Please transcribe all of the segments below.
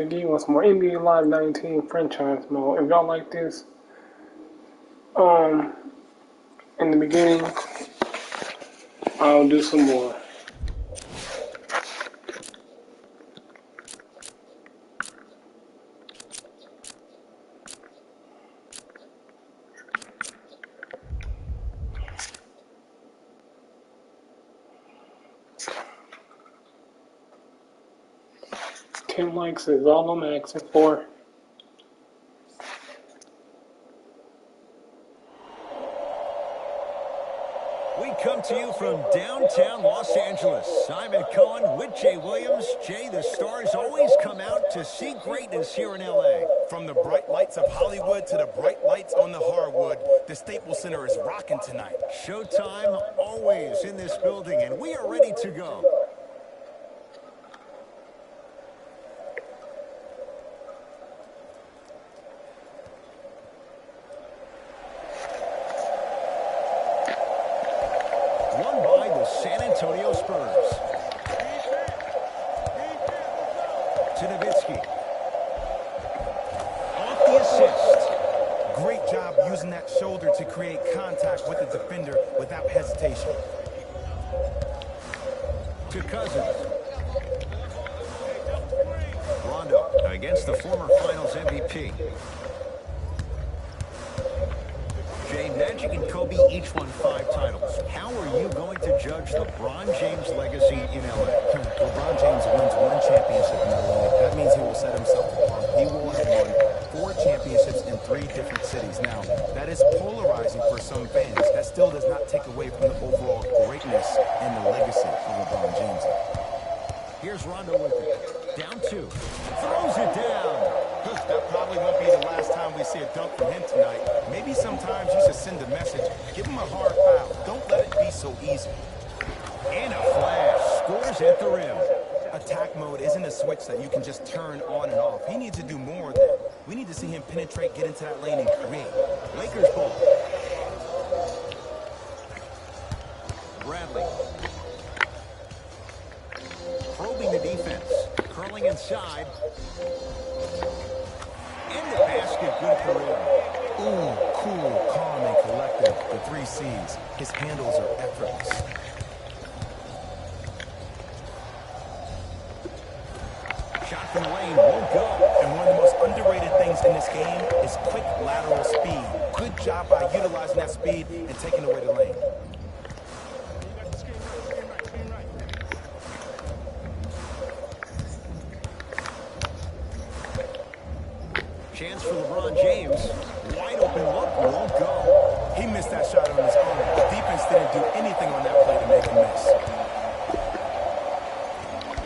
Again, with some more NBA Live 19 franchise mode. If y'all like this, in the beginning, I'll do some more. Ten likes is all I'm asking for. We come to you from downtown Los Angeles. Simon Cohen with Jay Williams. Jay, the stars always come out to see greatness here in L.A. From the bright lights of Hollywood to the bright lights on the hardwood, the Staples Center is rocking tonight. Showtime always in this building, and we are ready to go. Won by the San Antonio Spurs. To Nowitzki. Off the assist. Great job using that shoulder to create contact with the defender without hesitation. To Cousins. Rondo against the former Finals MVP. Jay, Magic and Kobe each won 5 titles. How are you going to judge LeBron James' legacy in L.A.? LeBron James wins 1 championship in L.A. That means he will set himself apart. He will have won 4 championships in 3 different cities. Now, that is polarizing for some fans. That still does not take away from the overall greatness and the legacy of LeBron James. Here's Rondo with it. Down 2. Throws it down. That probably won't be the last time we see a dunk from him tonight. Maybe sometimes you should send a message. Give him a hard foul. Don't let it be so easy. And a flash. Scores at the rim. Attack mode isn't a switch that you can just turn on and off. He needs to do more of that. We need to see him penetrate, get into that lane, and create. Lakers ball. Bradley. Probing the defense. Curling inside. And the basket, good for him. Ooh, cool, calm, and collected. The 3 C's. His handles are effortless. Shot from the lane, won't go. And one of the most underrated things in this game is quick lateral speed. Good job by utilizing that speed and taking away the lane. Chance for LeBron James. Wide open look, won't go. He missed that shot on his own. The defense didn't do anything on that play to make him miss.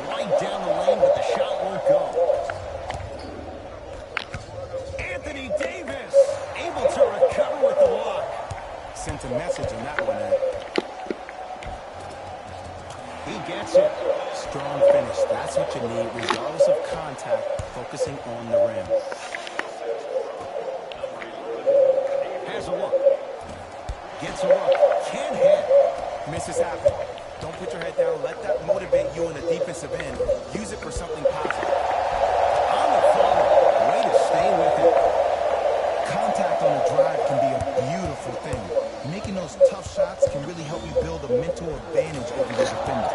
Right down the lane, but the shot won't go. Anthony Davis able to recover with the block. Sent a message on that one, Ed. He gets it. Strong finish. That's what you need, regardless of contact, focusing on the rim. Has a look. Gets a look. Can't hit. Misses happen. Don't put your head down. Let that motivate you in the defensive end. Use it for something positive. On the follow. Way to stay with it. Contact on a drive can be a beautiful thing. Making those tough shots can really help you build a mental advantage over your defender.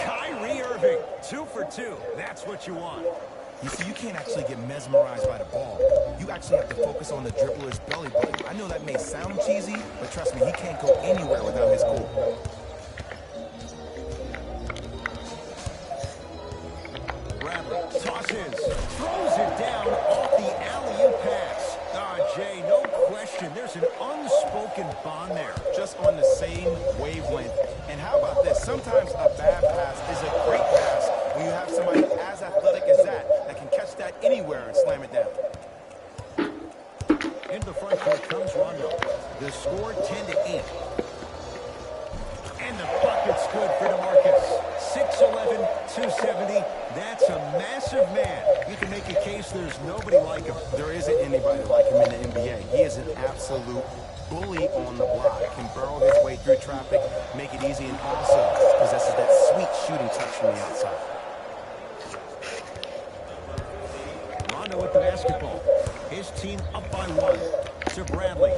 Kyrie Irving, 2 for 2. That's what you want. You see, you can't actually get mesmerized by the ball. You actually have to focus on the dribbler's belly button. I know that may sound cheesy, but trust me, he can't go anywhere without his goal. Bradley tosses, throws it down off the alley-oop pass. Jay, no question, there's an unspoken bond there. Just on the same wavelength. And how about this? Sometimes a bad pass is a great pass when you have somebody as athletic as that can catch that anywhere and slam it down. Into the front court comes Rondo. The score 10-8. And the bucket's good for DeMarcus. 6'11", 270. That's a massive man. You can make a case there's nobody like him. There isn't anybody like him in the NBA. He is an absolute bully on the block. Can burrow his way through traffic, make it easy, and also possesses that sweet shooting touch from the outside. Rondo with the basketball. His team up by 1 to Bradley.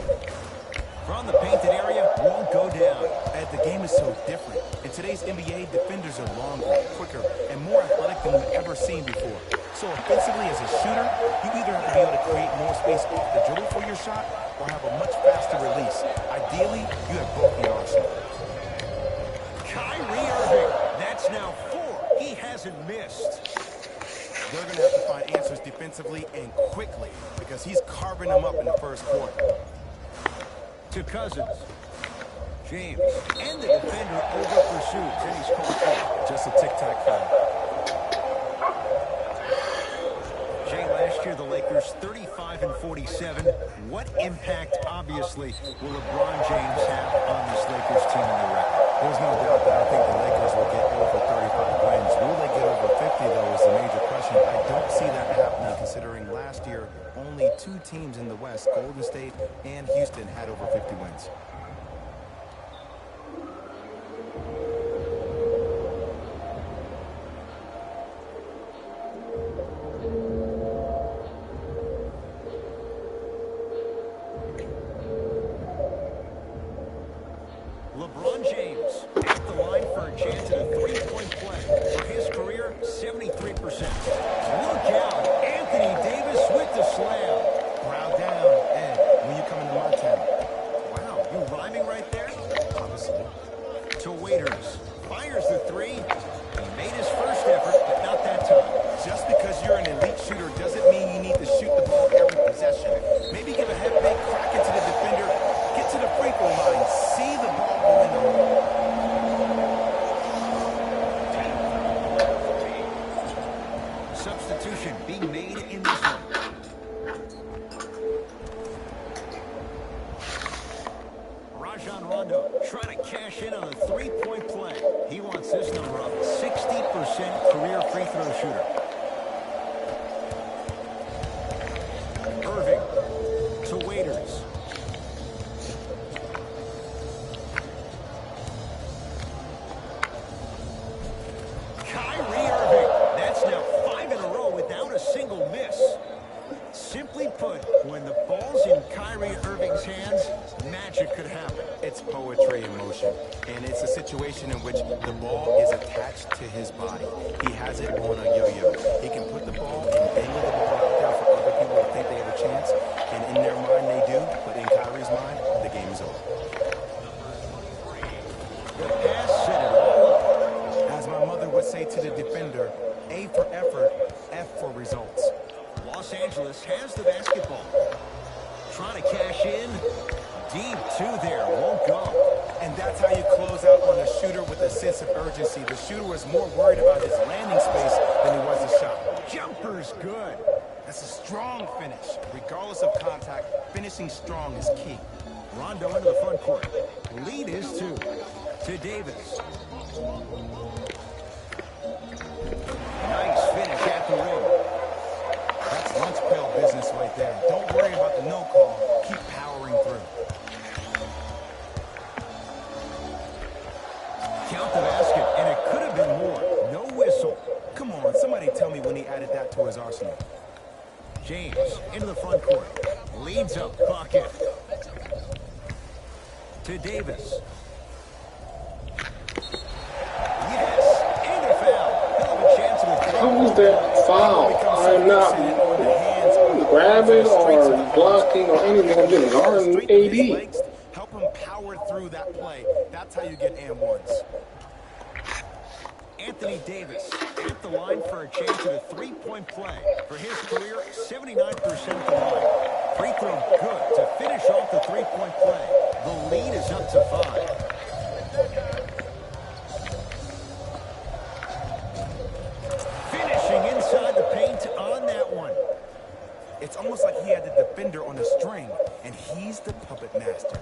From the painted area, won't go down. The game is so different. In today's NBA, defenders are longer, quicker, and more athletic than we've ever seen before. So offensively, as a shooter, you either have to be able to create more space off the dribble for your shot or have a much faster release. Ideally, you have both in your arsenal. Kyrie Irving, that's now 4. He hasn't missed. They're going to have to find answers defensively and quickly because he's carving them up in the first quarter. To Cousins. James, and the defender over pursues, and he's called for. Just a tic-tac foul. Jay, last year the Lakers 35 and 47. What impact, obviously, will LeBron James have on this Lakers team in the record? There's no doubt that I think the Lakers will get over 35 wins. Will they get over 50, though, is the major question. I don't see that happening, considering last year only 2 teams in the West, Golden State and Houston, had over 50 wins. LeBron James at the line for a chance at a 3-point play. For his career, 73%. Look out, Anthony Davis with the slam. Brow down, Ed, when you come into my town. Wow, you rhyming right there? Obviously. To Waiters, fires the 3. He made his first effort, but not that time. Just because you're an elite shooter doesn't mean you need to shoot the ball every possession. Maybe give a head-fake crack into the defender, get to the free throw line, see the ball go in the hole. Substitution being made in this one. Rajon Rondo trying to cash in on a 3-point play. He wants this number up. 60% career free throw shooter. Irving to Waiters. Kyrie Irving. That's now 5 in a row without a single miss. Simply put, when the ball's in Kyrie Irving's hands, magic could happen. It's poetry in motion, and it's a situation in which the ball is attached to his body. He has it on a yo-yo. He can put the ball and dangle the ball out there for other people to think they have a chance, and in their mind they do, but in Kyrie's mind, the game is over. The pass set it all up. As my mother would say to the defender, A for effort, F for results. Los Angeles has the basketball. Trying to cash in. Deep 2 there. Won't go. And that's how you close out on a shooter with a sense of urgency. The shooter was more worried about his landing space than he was his shot. Jumper's good. That's a strong finish. Regardless of contact, finishing strong is key. Rondo into the front court. Lead is 2. To Davis. Nice finish at the rim. That's lunch pail business right there. Don't worry about the no call. Keep powering through. Count the basket, and it could have been more. No whistle. Come on, somebody tell me when he added that to his arsenal. James into the front court. Leads up bucket. To Davis. Yes, and a foul. He'll have a chance of a How was that foul? I'm not grabbing or blocking or anything. I'm just guarding AD. Help him power through that play. That's how you get and ones. Anthony Davis at the line for a chance at a 3-point play. For his career, 79% at the line. Free throw good to finish off the 3-point play. The lead is up to 5. Finishing inside the paint on that one. It's almost like he had the defender on a string, and he's the puppet master.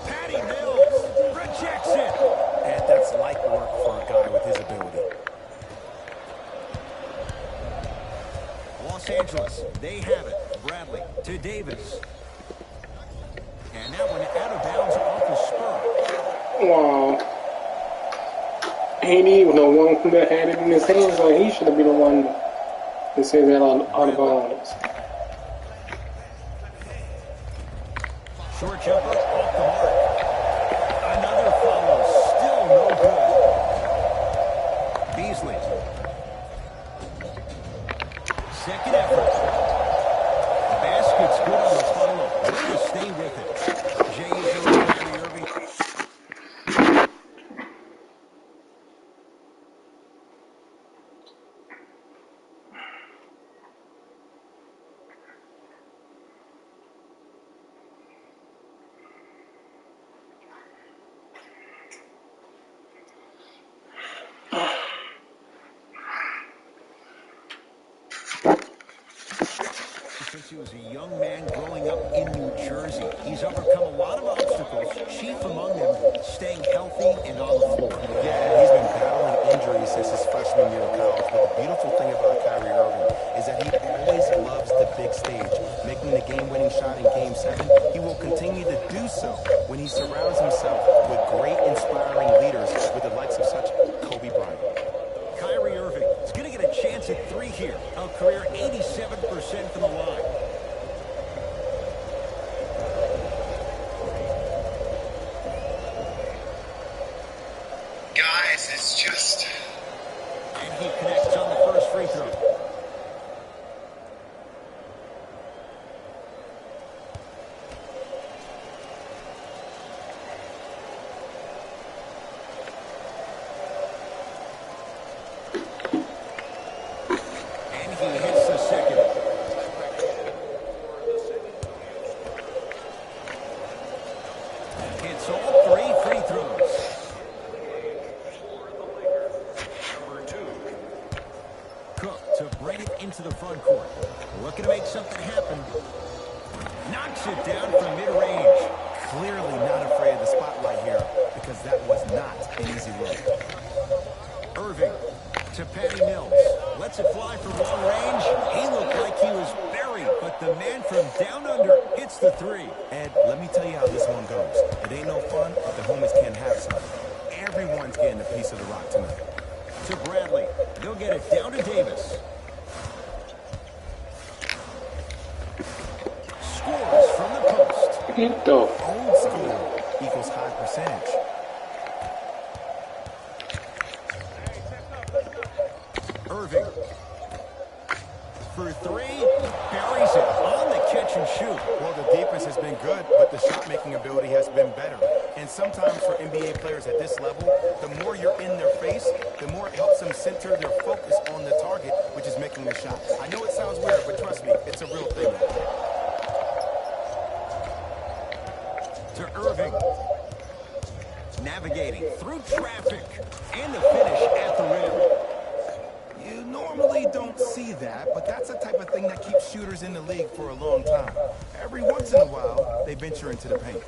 Patty Mills rejects it. And that's light work for a guy with his ability. Los Angeles, they have it. Bradley to Davis. And that one out of bounds off the spur. Wow. AD was the one who that had it in his hands, like he should have been the one to say that on the bounds. Short jumper off the mark. Another follow, still no good. Beasley. Second effort. The basket's good on the follow. Way to stay with it. Jay Uso and Kyrie Irving. Since he was a young man growing up in New Jersey, he's overcome a lot of obstacles, chief among them staying healthy and on the floor. Yeah, he's been battling injuries since his freshman year of college, but the beautiful thing about Kyrie Irving is that he always loves the big stage. Making the game-winning shot in Game 7, he will continue to do so when he surrounds himself with great, inspiring leaders with the likes of such Kobe Bryant. Kyrie Irving is going to get a chance at three here. A career 87% from the line. Guys, it's just... And he connects on the first free throw. And he hits the second. Hits all three free throws. Cook to bring it into the front court. Looking to make something happen. Knocks it down from mid-range. Clearly not afraid of the spotlight here because that was not an easy look. Irving to Patty Mills. Lets it fly from long range. He looked like he was buried, but the man from down under hits the three. Ed, let me tell you how this one goes. It ain't no fun if the homies can't have some. Everyone's getting a piece of the rock tonight. To Bradley. They'll get it down to Davis. Scores from the post. Get the Old school equals high percentage. Irving. For three. Buries it on the catch and shoot. Well, the defense has been good, but the shot-making ability has been better. And sometimes for NBA players at this level, the more you're in their face, the more it helps them center their focus on the target, which is making the shot. I know it sounds weird, but trust me, it's a real thing. To Irving. Navigating through traffic. And the finish at the rim. You normally don't see that, but that's the type of thing that keeps shooters in the league for a long time. Every once in a while, they venture into the paint.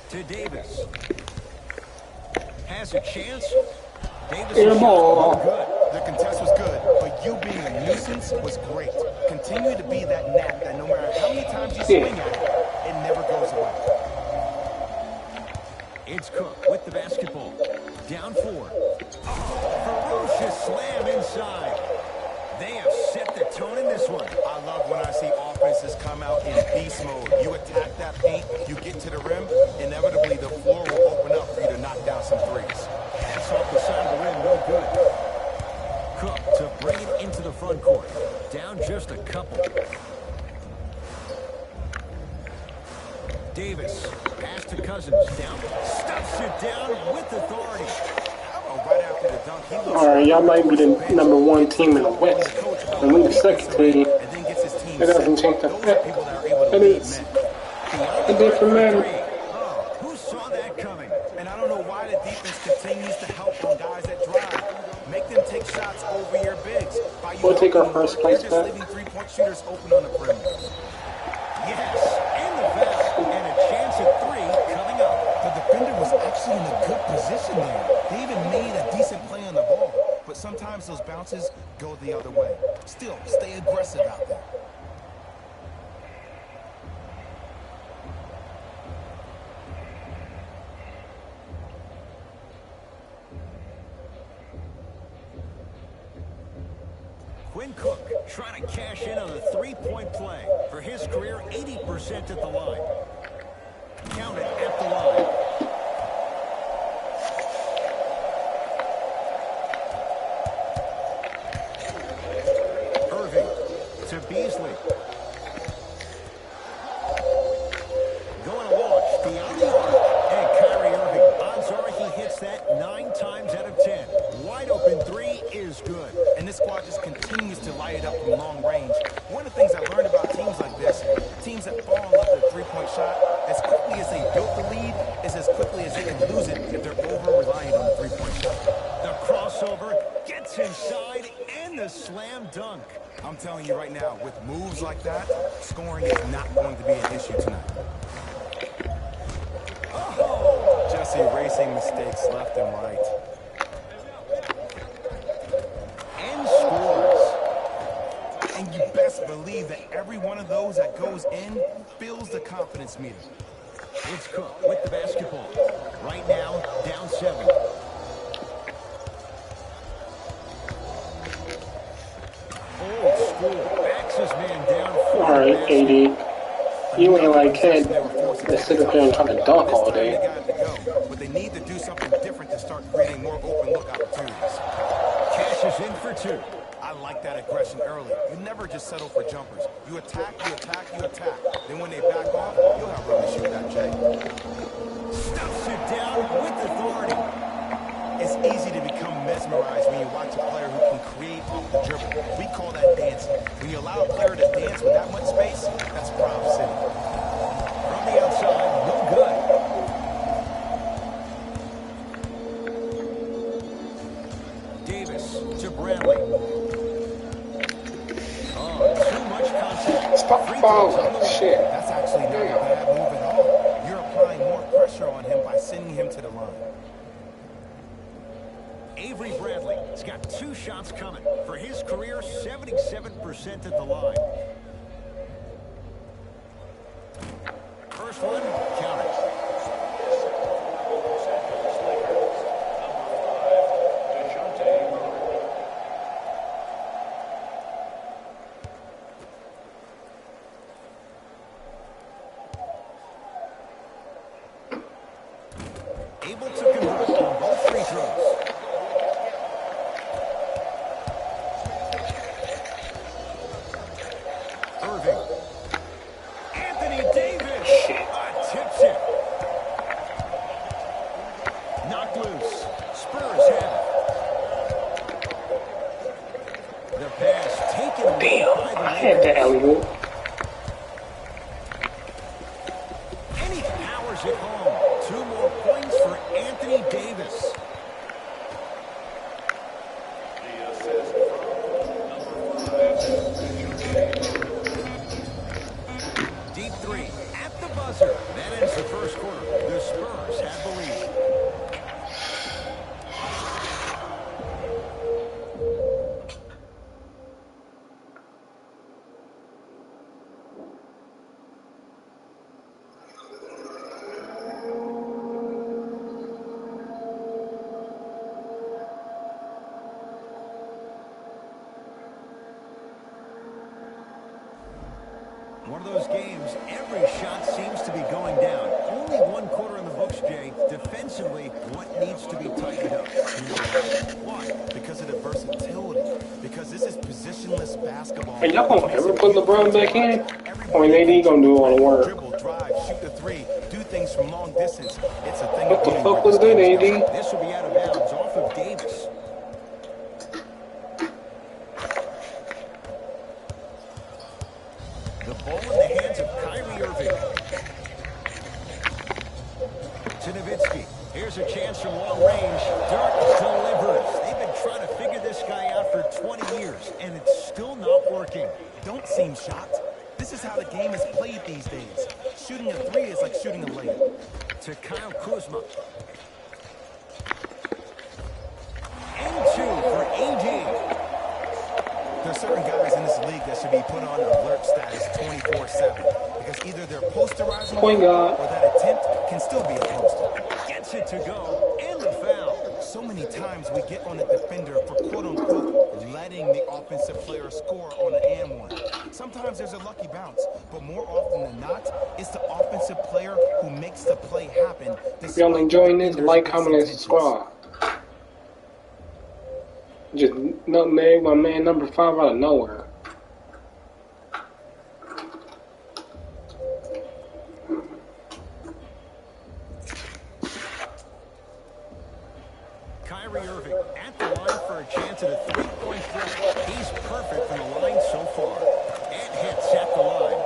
To Davis. Has a chance. Davis Air is ball. good. The contest was good, but you being a nuisance was great. Continue to be that gnat that no matter how many times you swing at it, it never goes away. It's Cook with the basketball. Down 4. Ferocious slam inside. They have set the tone in this one. I love when I see offenses come out in beast mode. You attack that paint, you get to the rim, inevitably the floor will open up for you to knock down some threes. Pass off the side of the rim, no good. Cook to bring it into the front court. Down just a couple. Davis, pass to Cousins, down, stuffs it down with authority. Right after the dunk, he looks Alright, y'all might be the number one team in the West, and we the second team. and then gets his team It doesn't set. take the Those are fit. people that are able to It lead is. men. It doesn't matter. Oh, who saw that coming? And I don't know why the defense continues to help on guys that drive. Make them take shots over your bigs. By you We'll take our helping first work, place you're just back. leaving three-point shooters open on the perimeter. Yes, and the foul, and a chance at 3 coming up. The defender was actually in a good position there. They even made a decent play on the ball. But sometimes those bounces go the other way. Still, stay aggressive out there. Quinn Cook trying to cash in on a three-point play. For his career, 80% at the line. Count it at the line. Irving to Beasley. Going to launch beyond the arc. And Kyrie Irving, odds are he hits that 9 times out of 10. Wide open three is good. And this squad just continues to light it up from long range. One of the things I learned about teams like this, teams that fall in love with a three-point shot, as quickly as they built the lead, is as quickly as they can lose it if they're over-reliant on the three-point shot. The crossover gets inside and the slam dunk. I'm telling you right now, with moves like that, scoring is not going to be an issue tonight. Oh! Just erasing mistakes left and right. And scores. And you best believe that every one of those that goes in fills the confidence meter. It's Cook with the basketball. Right now, down 7. Old school. Backs his man down. Alright, AD. You ain't like Ted that sit up there and try to dunk all day. But they need to do something different to start creating more open look opportunities. Cashes in for 2. I like that aggression early. You never just settle for jumpers. You attack, you attack, you attack. Then when they back off, you'll have room to shoot that, Jay. Stuffs it down with authority. It's easy to become mesmerized when you watch a player who can create off the dribble. We call that dancing. When you allow a player to dance with that much space, that's Prime City. From the outside, no good. Davis to Bradley. Oh, too much contact. Stop Free fouling. throws on the way. Shit. That's actually not a bad move at all. You're applying more pressure on him by sending him to the line. Avery Bradley has got 2 shots coming. For his career, 77% at the line. First one, count it. Able to convert on both free throws. Irving. Anthony Davis. Tips it. Knocked loose. Spurs have it. The pass taken away by the I had that alley-oop. And he powers it home. 2 more points for Anthony Davis. Deep 3 at the buzzer. That ends the first quarter. The Spurs have the lead. One of those games, every shot seems to be going down. Only 1 quarter in the books, Jay. Defensively, what needs to be tightened up? Why? Because of the versatility. Because this is positionless basketball. Are y'all gonna ever put LeBron back in? Or is AD gonna do all the work? Dribble, drive, shoot the 3, do things from long distance. It's a thing. What the fuck was that, AD? This will be out of bounds off of Davis. The ball in the hands of Kyrie Irving. To Nowitzki. Here's a chance from long range. Dirk delivers. They've been trying to figure this guy out for 20 years, and it's still not working. Don't seem shocked. This is how the game is played these days. Shooting a 3 is like shooting a layup. To Kyle Kuzma. And 2 for AD. There's certain guys in this league that should be put on alert status 24/7 because either they're posterizing Point guard. or that attempt can still be a poster. Gets it to go, and the foul. So many times we get on a defender for quote-unquote letting the offensive player score on an and one. Sometimes there's a lucky bounce, but more often than not, it's the offensive player who makes the play happen. If y'all enjoying this, like, comment, and subscribe. Just nutmeg my man number 5 out of nowhere. Irving at the line for a chance at a three-point play. He's perfect from the line so far. And hits at the line.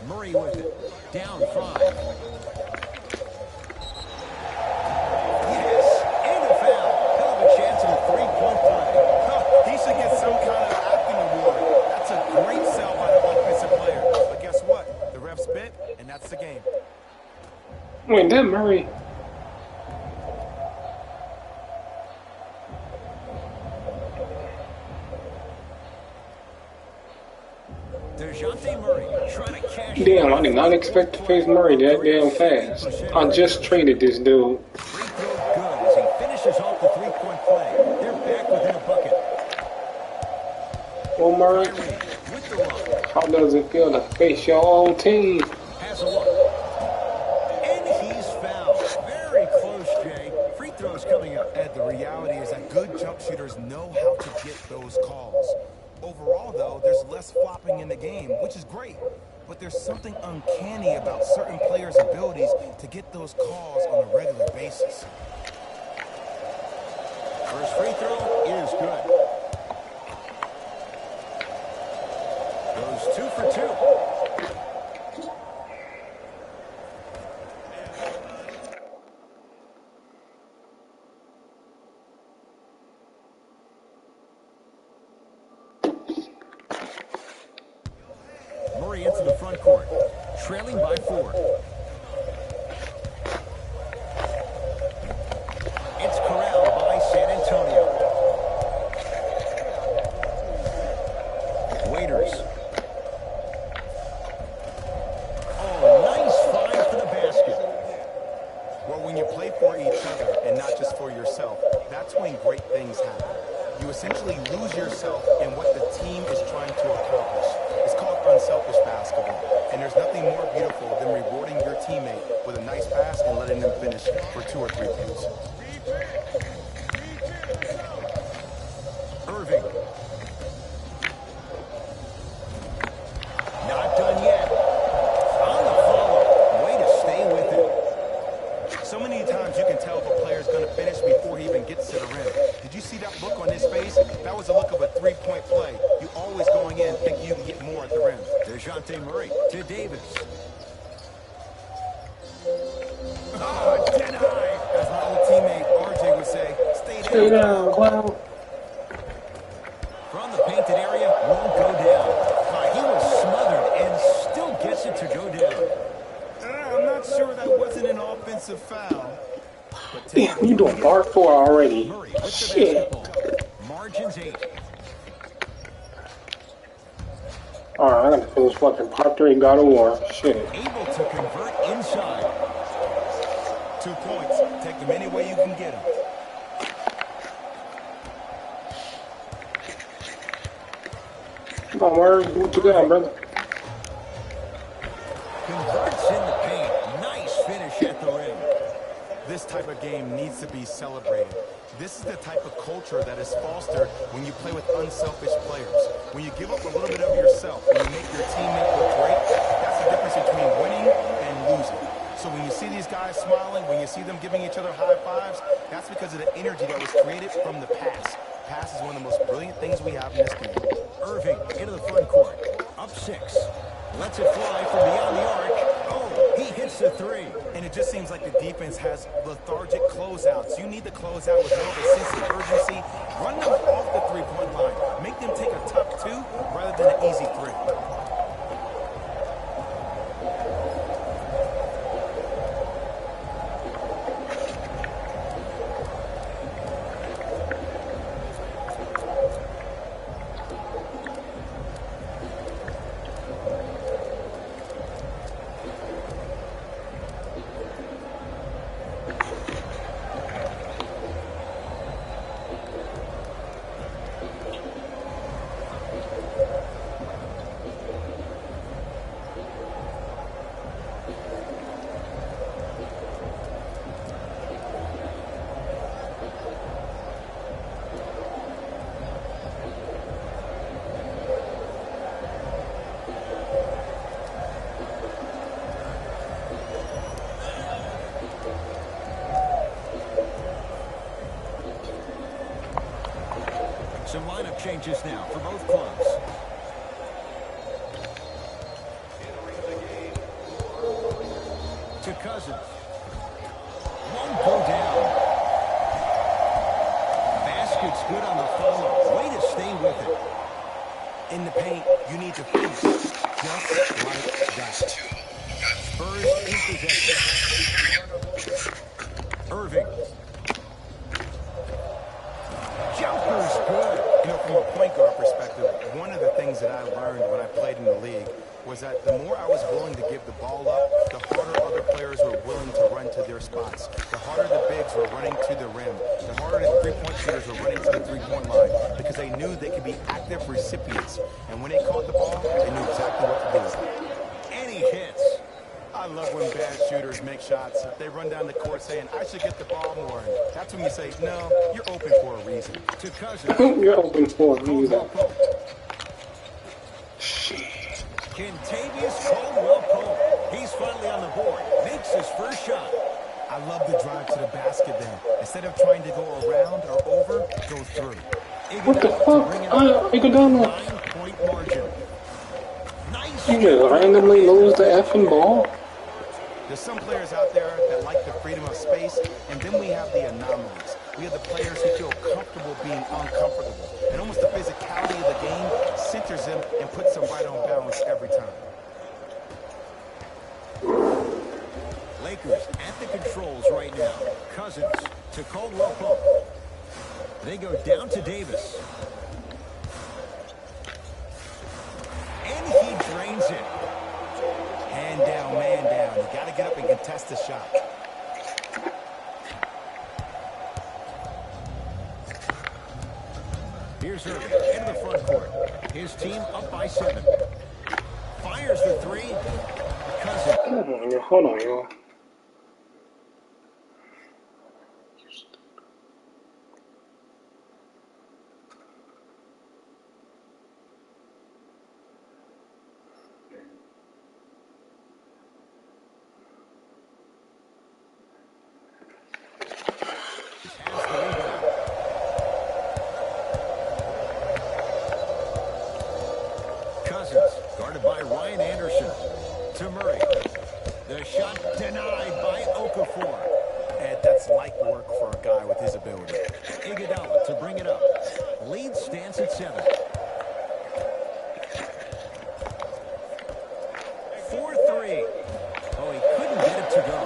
Murray with it. Down 5. Yes, and a foul. Hell of a chance at a three-point play. He should get some kind of acting award. That's a great sell by the offensive player. But guess what? The ref spit, and that's the game. Wait, that Murray. Damn, I did not expect to face Murray that damn fast. I just traded this dude. Free throw good as he finishes off the three-point play. They're back within a bucket. Well, Murray, how does it feel to face your own team? Has a look. And he's fouled. Very close, Jay. Free throws coming up. Ed, the reality is that good jump shooters know how to get those calls. Overall, though, there's less flopping in the game, which is great. But there's something uncanny about certain players' abilities to get those calls on a regular basis. First free throw is good. Goes 2 for 2. Murray into the front court, trailing by 4. It's corralled by San Antonio. Waiters. Oh, nice find for the basket. Well, when you play for each other and not just for yourself, that's when great things happen. You essentially lose yourself in what the team is trying to accomplish. It's called unselfish basketball. And there's nothing more beautiful than rewarding your teammate with a nice pass and letting them finish for 2 or 3 points. Irving. Not done yet. On the follow. Way to stay with it. So many times you can tell if a player's going to finish before he even gets to the rim. Did you see that look on his face? That was a look of a three-point play. You always going in thinking you can get more at the rim. DeJounte Murray to Davis. Oh, denied. As my old teammate RJ would say, Stay down, clown. From the painted area, won't go down. He was smothered and still gets it to go down. I'm not sure that wasn't an offensive foul. Damn, you doing bar 4 already. Murray with the Shit. basketball. Margins 8. Alright, I gotta finish fucking part 3 God of War. Shit. Able to convert inside. 2 points. Take them any way you can get them. Come on, Word. What you got, brother? Converts in the paint. Nice finish at the rim. This type of game needs to be celebrated. This is the type of culture that is fostered when you play with unselfish players. When you give up a little bit of yourself and you make your teammate look great, that's the difference between winning and losing. So when you see these guys smiling, when you see them giving each other high fives, that's because of the energy that was created from the pass. Pass is one of the most brilliant things we have in this game. Irving into the front court. Up 6. Lets it fly from beyond the arc. Oh, he hits the 3. And it just seems like the defense has lethargic closeouts. You need to close out with more of a sense of urgency. Run them off the three-point line. Make them take a tough 2 rather than an easy 3. Some lineup changes now for both clubs. To Cousins. Won't go down. Basket's good on the follow. Way to stay with it. In the paint, you need to finish just like that. Spurs in possession. Irving. Jumper's good. You know, from a point guard perspective, one of the things that I learned when I played in the league was that the more I was willing to give the ball up, the harder other players were willing to run to their spots. The harder the bigs were running to the rim. The harder the three-point shooters were running to the three-point line because they knew they could be active recipients. And when they caught the ball, they knew exactly what to do with it. And he hits. I love when bad shooters make shots. They run down the court saying, I should get the ball more. And that's when you say, no, you're open for a reason. To Cousins. You're open for a reason. Kentavious Caldwell-Pope. He's finally on the board. Makes his first shot. I love the drive to the basket there. Instead of trying to go around or over, go through. What the fuck? Iguodala. 9-point margin. Nice. You just randomly lose the effing ball? There's some players out there that like the freedom of space, and then we have the anomalies. We have the players who feel comfortable being uncomfortable. And almost the physicality of the game centers them and puts them right on balance every time. Lakers at the controls right now. Cousins to Caldwell-Pope. They go down to Davis. And he drains it. Hand down, man down. You got to get up and contest the shot. Here's Irving into the front court. His team up by 7. Fires the 3. Cousins. Hold on, y'all. Cousins, guarded by Ryan Anderson. To Murray. The shot denied by Okafor. And that's light work for a guy with his ability. Iguodala to bring it up. Lead stands at 7. 4-3. Oh, he couldn't get it to go.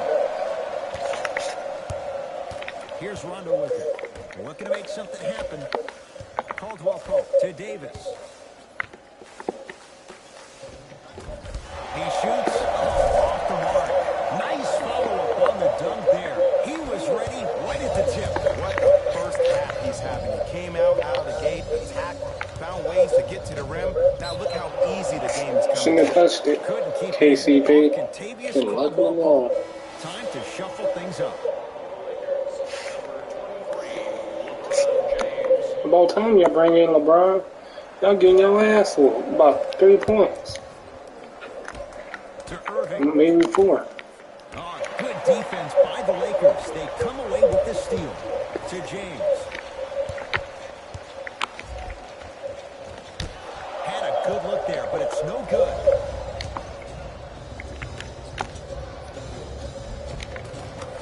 Here's Rondo with it. Looking to make something happen. Caldwell-Pope to Davis. He shoots off the mark. Nice follow-up on the dunk there. He was ready right at the tip. What a first half he's having. He came out of the gate, attacked, found ways to get to the rim. Now look how easy the game is coming. Shouldn't have touched it. Couldn't keep KCP. Kentavious Couldn't look them all. Time to shuffle things up. About time you bring in LeBron. Y'all getting your ass whooped. About 3 points. To Irving. Maybe 4. Oh, good defense by the Lakers. They come away with the steal. To James. Had a good look there, but it's no good.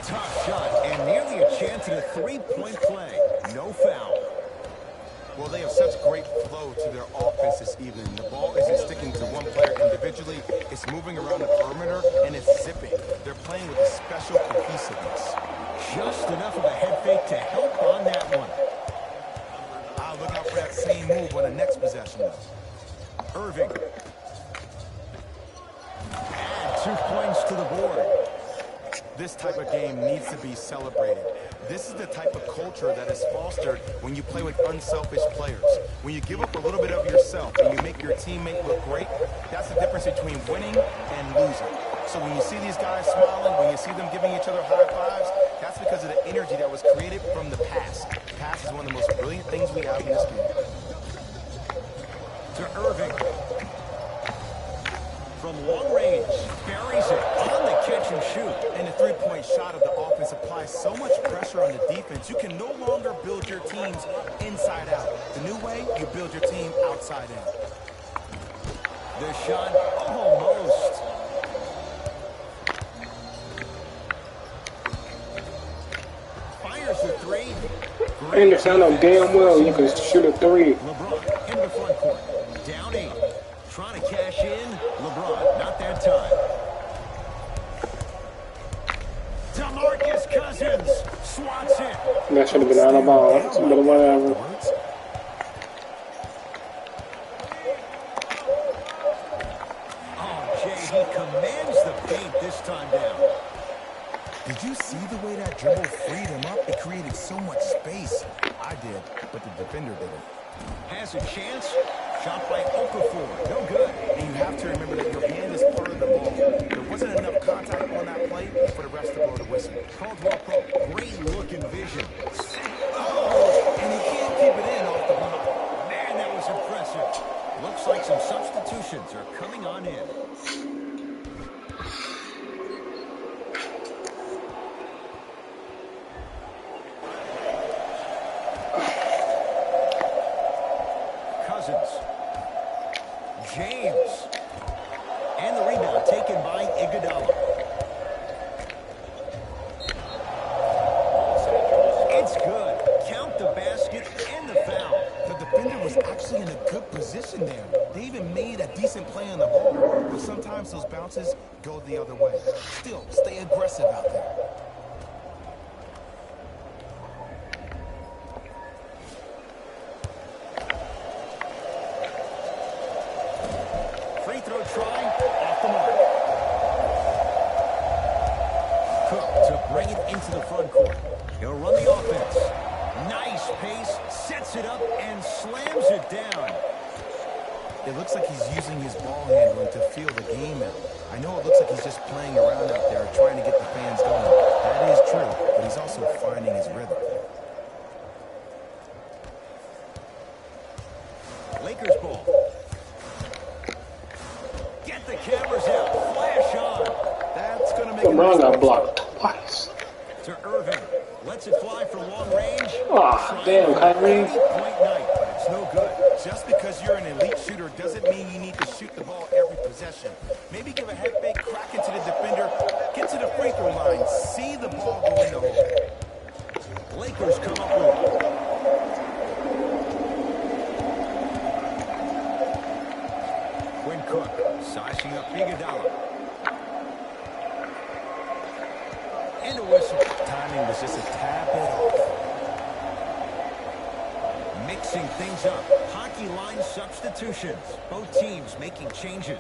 Tough shot, and nearly a chance at a 3-point play. No foul. Well, they have such great flow to their offense this evening. The ball isn't sticking to one player individually. It's moving around the perimeter, and it's zipping. They're playing with a special cohesiveness. Just enough of a head fake to help on that one. I'll look out for that same move on the next possession, though. Irving. Add 2 points to the board. This type of game needs to be celebrated. This is the type of culture that is fostered when you play with unselfish players. When you give up a little bit of yourself and you make your teammate look great, that's the difference between winning and losing. So when you see these guys smiling, when you see them giving each other high fives, that's because of the energy that was created from the past. The past is one of the most brilliant things we have in this game. To Irving. From long range, buries it on the catch and shoot. And the three-point shot of the offense applies so so much pressure on the defense, you can no longer build your teams inside out. The new way, you build your team outside in. The shot almost. Fires the three. Anderson, I know damn well you can shoot a three. LeBron in the front court. Down 8. Trying to cash in. LeBron, not that time. DeMarcus Cousins swats it. That should have been out of bounds, but whatever. Oh, Jay, he commands the paint this time down. Did you see the way that dribble freed him up? It created so much space. I did, but the defender didn't. Has a chance. Shot by Okafor. No good. And you have to remember that your hand is part of the ball. There wasn't enough contact on that play for the refs to blow the whistle. Caldwell Pope. Great looking vision. Oh, and he can't keep it in off the block. Man, that was impressive. Looks like some substitutions are coming on in. James. And the rebound taken by Iguodala. It's good. Count the basket and the foul. The defender was actually in a good position there. They even made a decent play on the ball. But sometimes those bounces go the other way. Still, stay aggressive out there. Try off the mark. Cook to bring it into the front court. He'll run the offense. Nice pace, sets it up, and slams it down. It looks like he's using his ball handling to feel the game out. I know it looks like he's just playing around out there, trying to get the fans going. That is true, but he's also finding his rhythm. Lakers ball. The cameras out. Flash on. That's going to make LeBron got blocked twice. To Irving. Lets it fly for long range. Ah, damn, Kyrie. Point night, but it's no good. Just because you're an elite shooter doesn't mean you need to shoot the ball every possession. Maybe give a head fake, crack into the defender, get to the free throw line, see the ball go in the hole. Lakers come up with it. Cook, sizing up Iguodala. And a whistle. Timing was just a tad bit off. Mixing things up. Hockey line substitutions. Both teams making changes.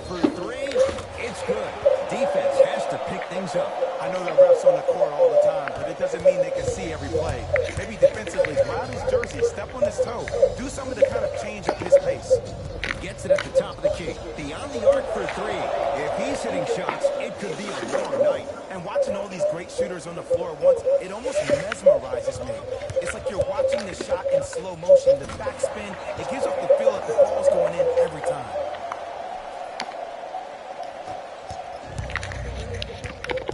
For three, it's good. Defense has to pick things up. I know the refs on the court all the time, but it doesn't mean they can see every play. Maybe defensively, grab his jersey, step on his toe, do something to kind of change up his pace. He gets it at the top of the key. Beyond the arc for three. If he's hitting shots, it could be a long night. And watching all these great shooters on the floor at once, it almost mesmerizes me. It's like you're watching the shot in slow motion. The backspin, it gives off the feel that the ball's going in every time.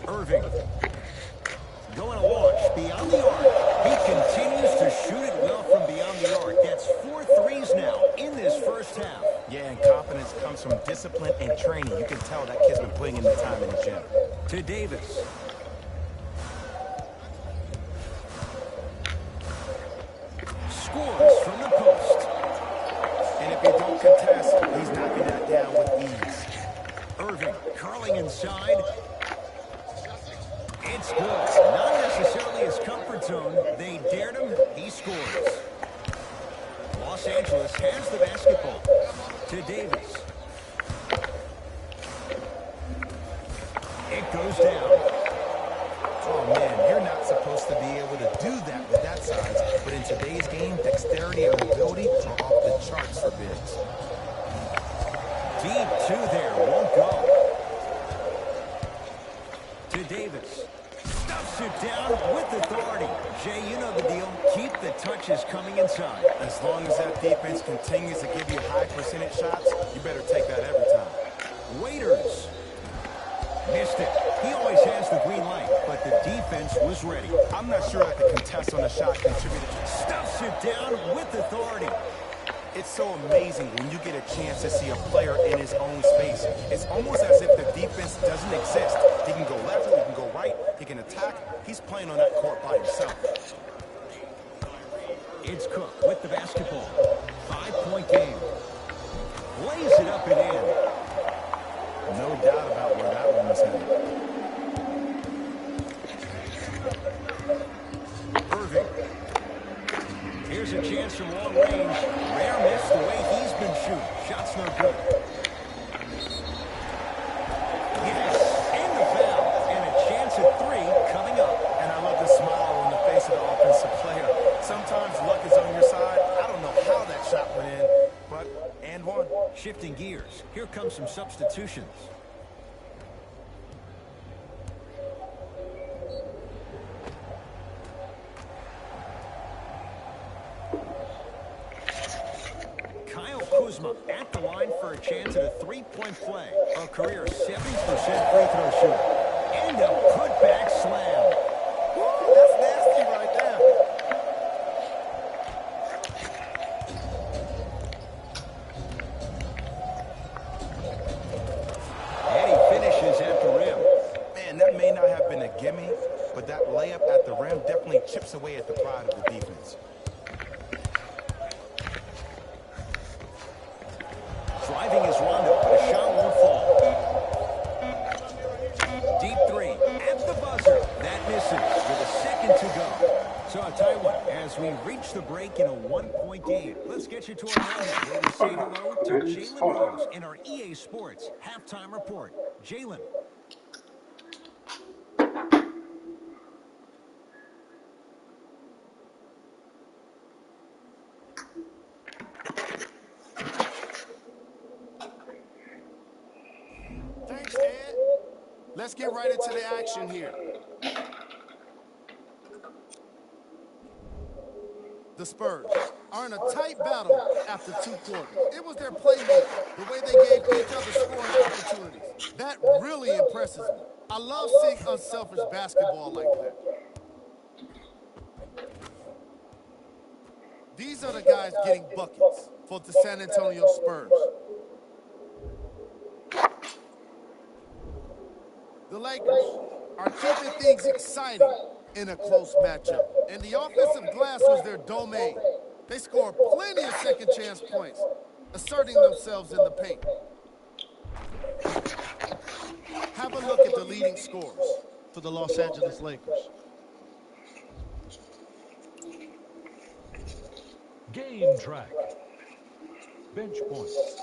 Irving. Going to launch beyond the arc. He continues to shoot it well from beyond the arc. That's 4 threes now in this first half. Yeah, and confidence comes from discipline and training. You can tell that kid's been putting in the time in the gym. To Davis. Scores from the post. And if you don't contest, he's knocking that down with ease. Irving curling inside. It's good. Not necessarily his comfort zone. They dared him. He scores. Los Angeles has the basketball. To Davis. It goes down. Oh, man, you're not supposed to be able to do that with that size. But in today's game, dexterity and mobility are off the charts for bigs. Deep two there. Won't go. To Davis. Stuffs it down with authority. Jay, you know the deal. Keep the touches coming inside. As long as that defense continues to give you high percentage shots, you better take that every time. Waiters. Missed it. He always has the green light, but the defense was ready. I'm not sure that the contest on the shot contributed. Stuffs it down with authority. It's so amazing when you get a chance to see a player in his own space. It's almost as if the defense doesn't exist. He can go left, he can go right, he can attack. He's playing on that court by himself. It's Cook with the basketball. 5-point game. Lays it up and in. No doubt about where that one was headed. Irving. Here's a chance from long range. Rare miss the way he's been shooting. Shot's no good. Yes, and the foul. And a chance at 3 coming up. And I love the smile on the face of the offensive player. Sometimes luck is on your side. I don't know how that shot went in, but and one. Shifting gears. Here comes some substitutions. Kuzma at the line for a chance at a 3-point play. A career 70% free throw shooter. And a putback slam. Woo, that's nasty right there. And he finishes at the rim. Man, that may not have been a gimme, but that layup at the rim definitely chips away at the pride of the defense. Driving his Rondo, but a shot won't fall. Deep 3 at the buzzer. That misses with a second to go. So a tie one as we reach the break in a 1-point game. Let's get you to our moment where we say hello to Jalen Rose in our EA Sports halftime report. Jalen. Thanks, Ed. Let's get right into the action here. The Spurs are in a tight battle after 2 quarters. It was their playmaking, the way they gave each other scoring opportunities. That really impresses me. I love seeing unselfish basketball like that. These are the guys getting buckets for the San Antonio Spurs. The Lakers are keeping things exciting in a close matchup. And the offensive glass was their domain. They scored plenty of second chance points, asserting themselves in the paint. Have a look at the leading scorers for the Los Angeles Lakers. Game track. Bench points.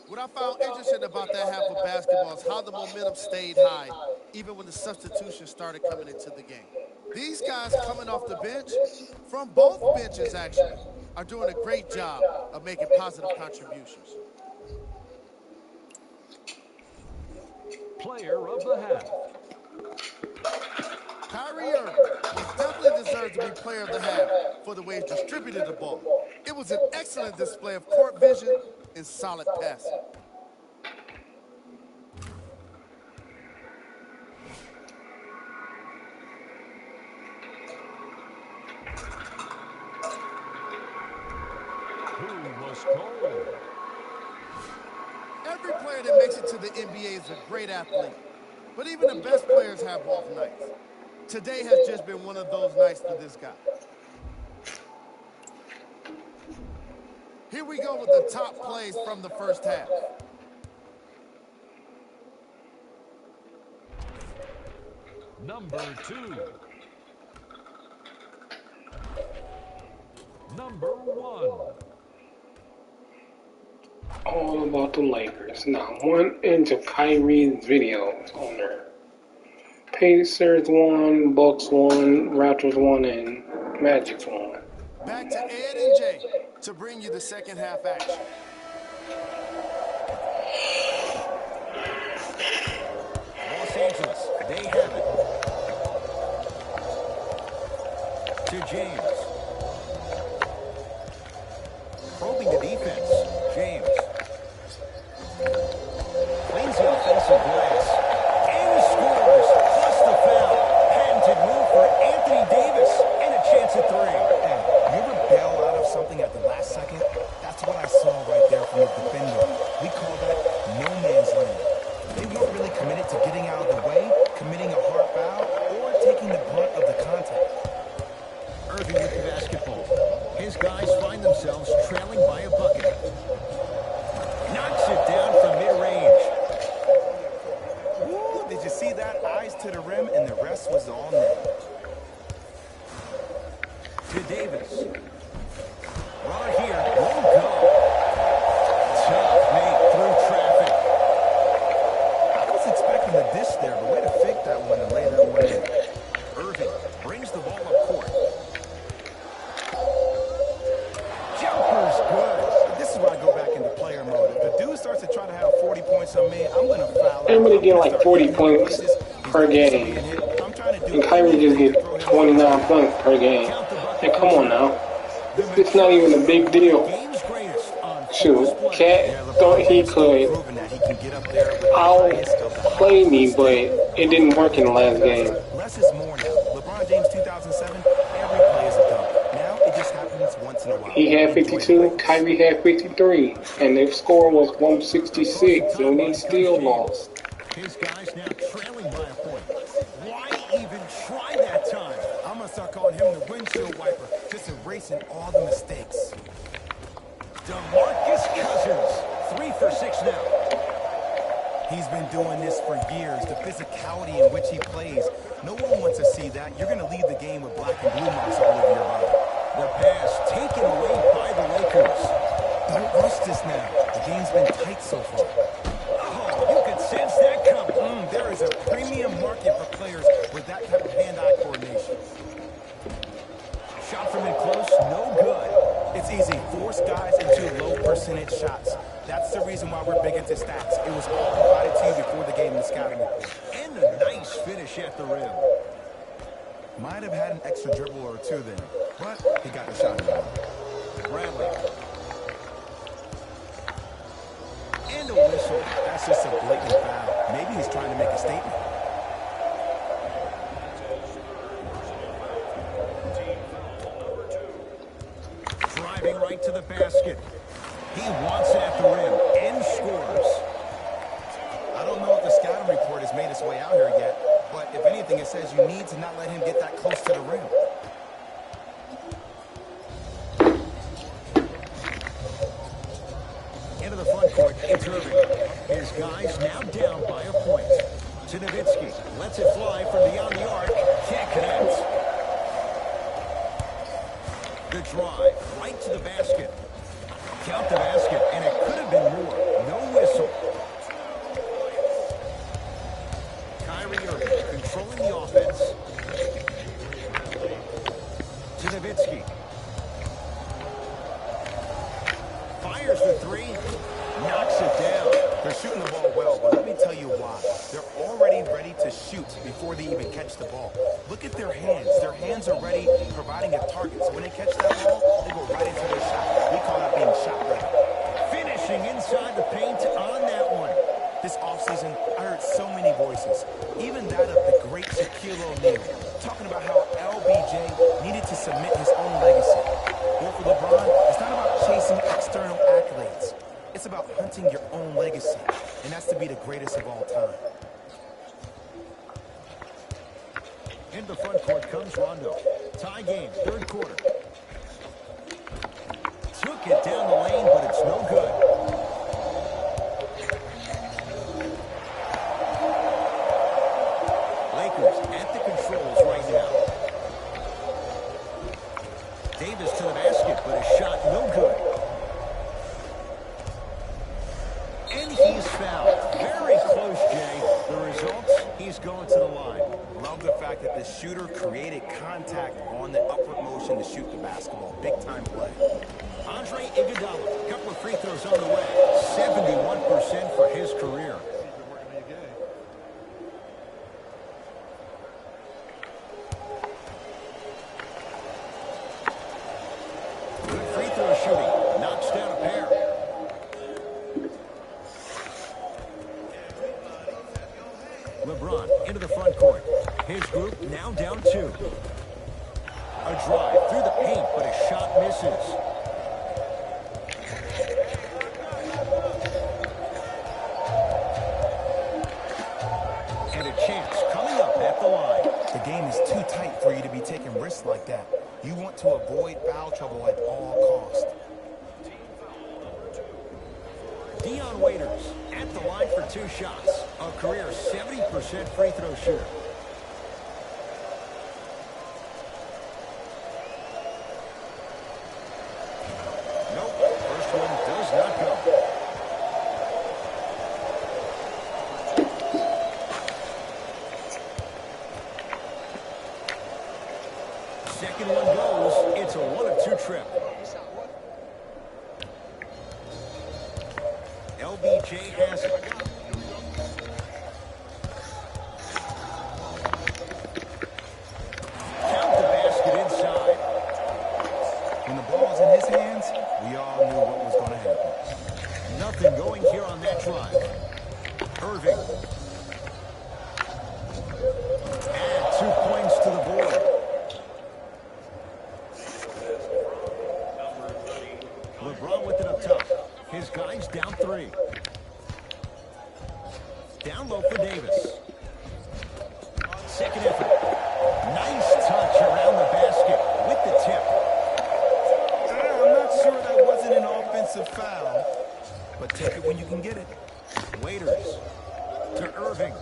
What I found interesting about that half of basketball is how the momentum stayed high, even when the substitutions started coming into the game. These guys coming off the bench, from both benches actually, are doing a great job of making positive contributions. Player of the half. Kyrie Irving definitely deserves to be player of the half for the way he distributed the ball. It was an excellent display of court vision and solid passing. Who was called? Every player that makes it to the NBA is a great athlete, but even the best players have off nights. Today has just been one of those nights for this guy. Here we go with the top plays from the first half. Number 2. Number 1. All about the Lakers. Not 1 inch of Kyrie's videos on there. Pacers 1, Bucks 1, Raptors 1, and Magic's 1. Back to Ed and Jay to bring you the second half action. Los Angeles, they have it. To James. Probing the defense. James. Cleans the offensive glass. And scores. Plus the foul. Patented move for Anthony Davis. And a chance at three. Hey, you ever bail out of something at the last second? That's what I saw right there from the defender. We call that no man's land. They weren't really committed to getting out of the way, committing a hard foul, or taking the brunt of the contact. Irving with the basketball. His guys find themselves trailing by a bucket. Knocks it down from mid-range. Woo, did you see that? Eyes to the rim, and the rest was all net. To Davis. Runner here. Won't go. Tough make through traffic. I was expecting a dish there, but way to fake that one and lay that one in. Irving brings the ball up court. Jumper's good. This is where I go back into player mode. If the dude starts to try to have 40 points on me, I'm going to foul out. Everybody get like 40 points per game. And Kyrie just get 29 points per game. And come on now. It's not even a big deal. Game's greatest on Shoot, Cat thought he could outplay me, but it didn't work in the last game. Less is more now. LeBron James 2007, every play is a dunk. Now it just happens once in a while. He had 52, Kyrie had 53, and their score was 166, and he still lost. his guys now trailing by a point. Why even try that time? I'm going to start calling him the windshield wiper, just erasing all the mistakes. DeMarcus Cousins, 3 for 6 now. He's been doing this for years, the physicality in which he plays. No one wants to see that. You're going to leave the game with black and blue marks all over your body. The pass taken away by the Lakers. Don't rush this now. The game's been tight so far. Oh, you can sense that coming. There is a premium market for players with that type of hand-eye coordination. Shot from in close, no good. It's easy. Force guys into low percentage shots. That's the reason why we're big into stats. It was all provided to you before the game in the scouting report. And a nice finish at the rim. Might have had an extra dribble or two there, but he got the shot in. Bradley. And a whistle. That's just a blatant foul. Maybe he's trying to make a statement. Driving right to the basket. He wants it at the rim and scores. I don't know if the scouting report has made its way out here yet, but if anything, it says you need to not let him get that close to the rim. Into the front court, it's Irving. His guys now down by a point. To Nowitzki. Lets it fly from beyond the arc. Can't connect. The drive right to the basket. Count the basket, and it could have been more. No whistle. Kyrie Irving controlling the offense. To Nowitzki. Fires the three. Knocks it down. They're shooting the ball well, but let me tell you why. They're already ready to shoot before they even catch the ball. Look at their hands. Their hands are ready, providing a target. So when they catch that ball, they go right into their shot. We call that being shot ready. Finishing inside the paint on that one. This offseason, I heard so many voices, even that of the great Shaquille O'Neal, talking about how LBJ needed to submit his own legacy. Well, for LeBron, it's not about chasing external accolades. It's about hunting your own legacy, and that's to be the greatest of all time. In the front court comes Rondo. Tie game, third quarter. Took it down the lane, but it's no good. Lakers at the controls right now. Davis to the basket, but his shot no good. And he's fouled. Very close, Jay. The result, he's going to the line. Love the fact that the shooter created contact on the upward motion to shoot the basketball. Big time play. Andre Iguodala, a couple of free throws on the way. 71% for his career. Good free throw shooting. Knocks down a pair. LeBron into the front court. His group now down 2. A drive through the paint, but a shot misses. And a chance coming up at the line. The game is too tight for you to be taking risks like that. You want to avoid foul trouble at all costs. Dion Waiters at the line for 2 shots. A career 70% free throw shooter. Nope, first one does not go. Second one goes. It's a 1 of 2 trip. LBJ has it. Count the basket inside. When the ball's in his hands, we all knew what was going to happen. Nothing going here on that drive. Irving. Add 2 points to the board. LeBron with it up top. His guys down 3. Down low for Davis. Second effort. Nice touch around the basket with the tip. I'm not sure that wasn't an offensive foul, but take it when you can get it. Waiters to Irving.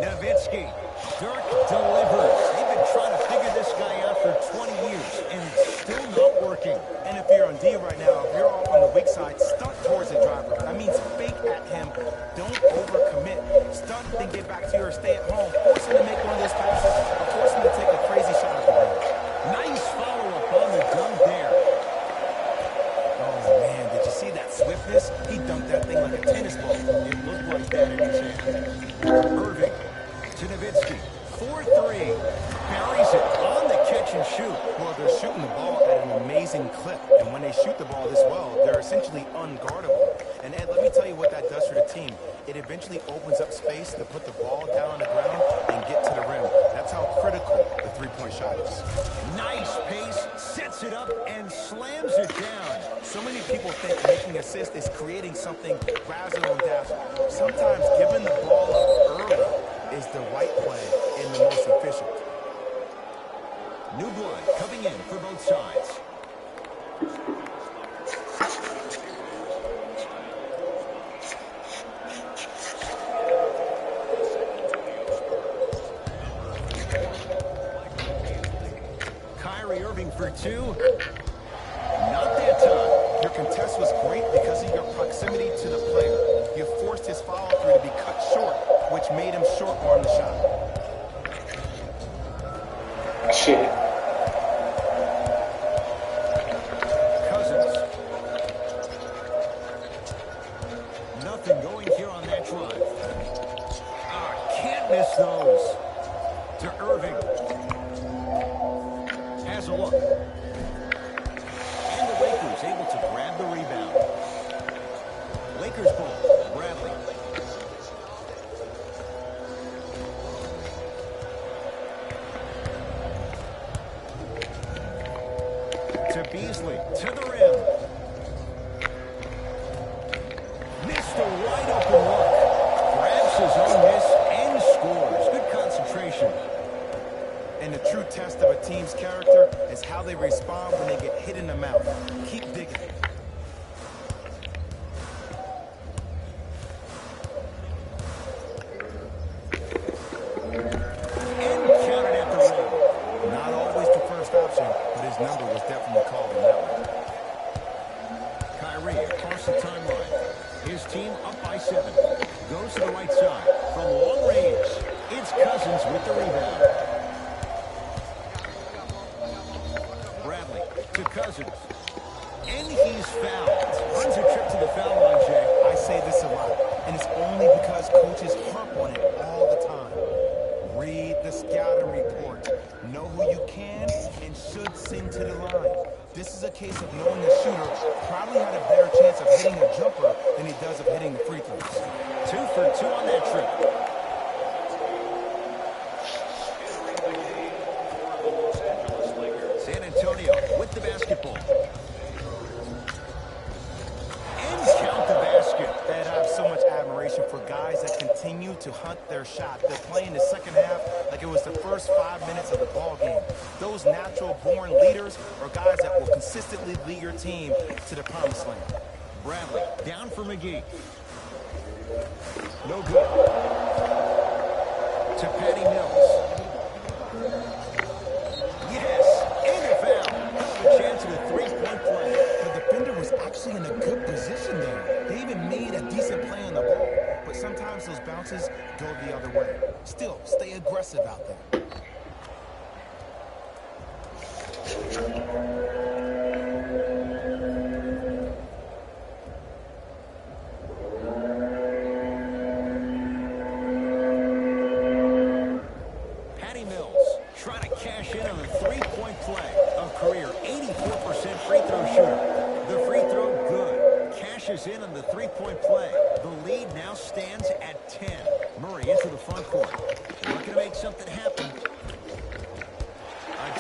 Nowitzki. Dirk delivers. They've been trying to figure this guy out for 20 years, and it's still not working. And if you're on D right now, if you're off on the weak side, stunt towards the driver. That means fake at him. Don't overcommit. Stunt, then get back to your stay at home. Force him to make one of those passes, or force him to take a crazy shot at the rim. Nice follow-up on the dunk there. Oh, man, did you see that swiftness? He dunked that thing like a tennis ball. It looked like that in his hand. Irving to Nowitzki. 4-3. Buries it on the catch and shoot. Well, they're shooting the ball at an amazing clip, and when they shoot the ball this well, they're essentially unguardable. And Ed, let me tell you what that does for the team. It eventually opens up space to put the ball down on the ground and get to the rim. That's how critical the three-point shot is. Nice pace, sets it up, and slams it down. So many people think making assists is creating something razzle and dazzle. Sometimes giving the ball up early is the right play and the most efficient. New blood coming in for both sides. Kyrie Irving for 2. Not that time. Your contest was great because of your proximity to the player. You forced his follow-through to be cut short, which made him short-arm the shot. Shit. Cousins. Nothing going here on that drive. Can't miss those. To Irving. Has a look. And the Lakers able to grab the rebound. Lakers ball. Bradley. To Beasley. To the rim. Missed a wide open look. Grabs his own miss and scores. Good concentration. And the true test of a team's character is how they respond when they get hit in the mouth. Keep digging. And counted at the rim. Not always the first option, but his number was definitely called in that one. Kyrie across the timeline. His team up by 7. Goes to the right side. From long range, it's Cousins with the rebound. Bradley to Cousins. And he's fouled. Runs a trip to the foul line, Jay. I say this a lot, and it's only because coaches harp on it all the time. Read the scouting report. Know who you can and should send to the line. This is a case of knowing the shooter probably had a better chance of hitting a jumper than he does of hitting the free throws. 2 for 2 on that trip. San Antonio with the basketball. And count the basket. And I have so much admiration for guys that continue to hunt their shot. They're playing the second half like it was the first 5 minutes of the ball game. Those natural-born leaders are guys that will consistently lead your team to the promised land. Bradley down for McGee. No good. To Patty Mills. Yes, and a foul. A chance of a three-point play. The defender was actually in a good position there. They even made a decent play on the ball, but sometimes those bounces go the other way. Still, stay aggressive out there. Patty Mills trying to cash in on a three-point play. A career 84% free throw shooter. The free throw good. Cashes in on the three-point play. The lead now stands at 10. Murray into the front court. Looking to make something happen. A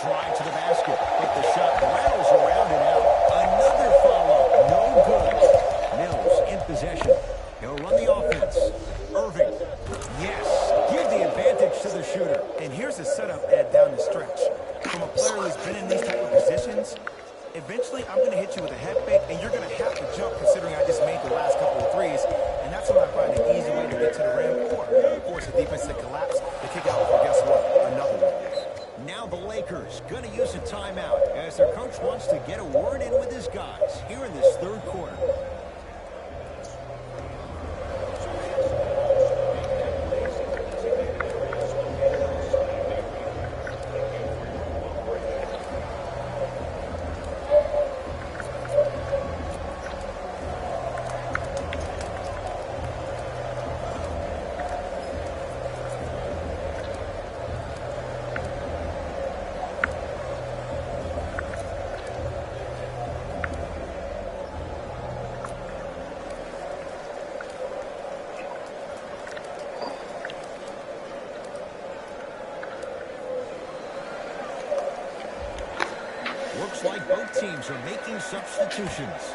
drive to the basket, but the shot rattles around and out. Another follow. No good. Mills in possession. He'll run the offense. Irving. Yes. Give the advantage to the shooter. And here's the setup, Ed, down the stretch. From a player who's been in these type of positions, eventually I'm going to hit you with a head fake, and you're going to have to jump considering I just made the last couple of threes. And that's when I find an easy way to get to the rim or force the defense to collapse, to kick out for, guess what, another one. Now the Lakers going to use a timeout as their coach wants to get a word in with his guys here in this third quarter. Looks like both teams are making substitutions.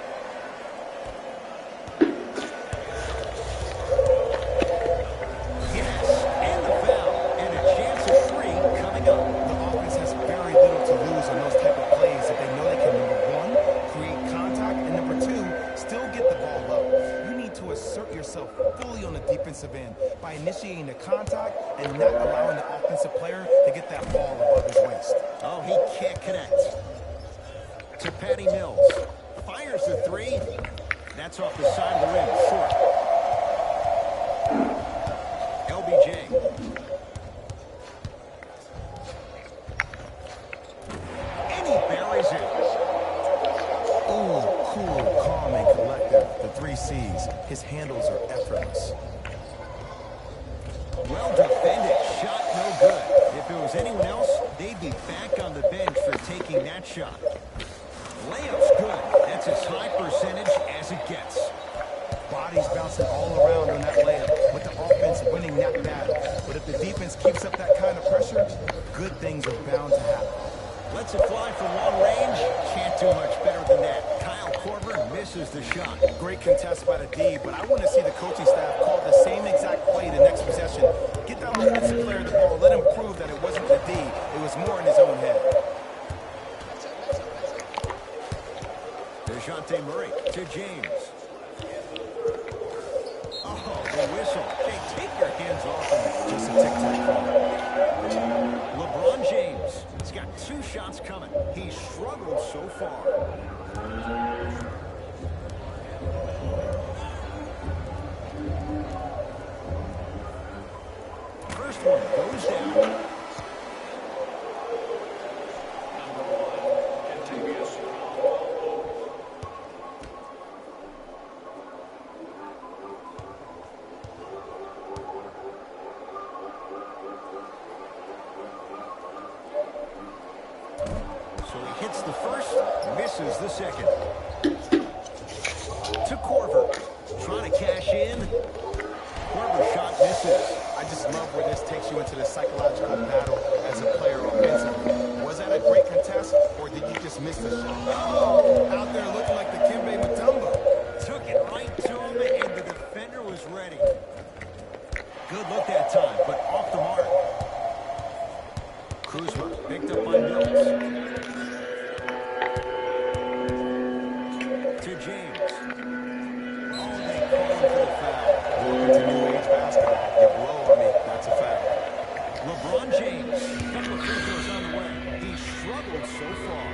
Yes, and the foul, and a chance of three coming up. The offense has very little to lose on those type of plays if they know they can, number one, create contact, and number two, still get the ball up. You need to assert yourself fully on the defensive end by initiating the contact and not allowing the offensive player to get that ball above his waist. Oh, he can't connect. To Patty Mills. Fires the three. That's off the side of the rim. Short. LBJ. And he buries it. Ooh, cool, calm, and collected. The 3 C's. His handles are effortless. Well defended. Shot no good. If it was anyone else, they'd be back on the bench for taking that shot. Layup's good. That's as high percentage as it gets. Bodies bouncing all around on that layup with the offense winning that battle. But if the defense keeps up that kind of pressure, good things are bound to happen. Lets it fly from long range. Can't do much better than that. Kyle Korver misses the shot. Great contest by the D, but I want to see the coaching staff call the same exact play the next possession. Get that offensive player the ball. Let him prove that it wasn't the D. It was more in his own head. DeJounte Murray to James. Oh, the whistle. Hey, take your hands off him. Just a tic-tac call. LeBron James. He's got 2 shots coming. He's struggled so far. First one goes down. second. To Corver. Trying to cash in. Corver's shot misses. I just love where this takes you into the psychological battle as a player offensively. Was that a great contest, or did you just miss the shot? Oh! Out there looking like the Kimbe Mutombo. Took it right to him, and the defender was ready. Good look that time, but off the mark. Kuzma picked up by Mills. To James. Oh, they call him for the foul. Welcome to New Age basketball. You blow on me, that's a foul. LeBron James. Couple of free throws on the way. He struggled so far.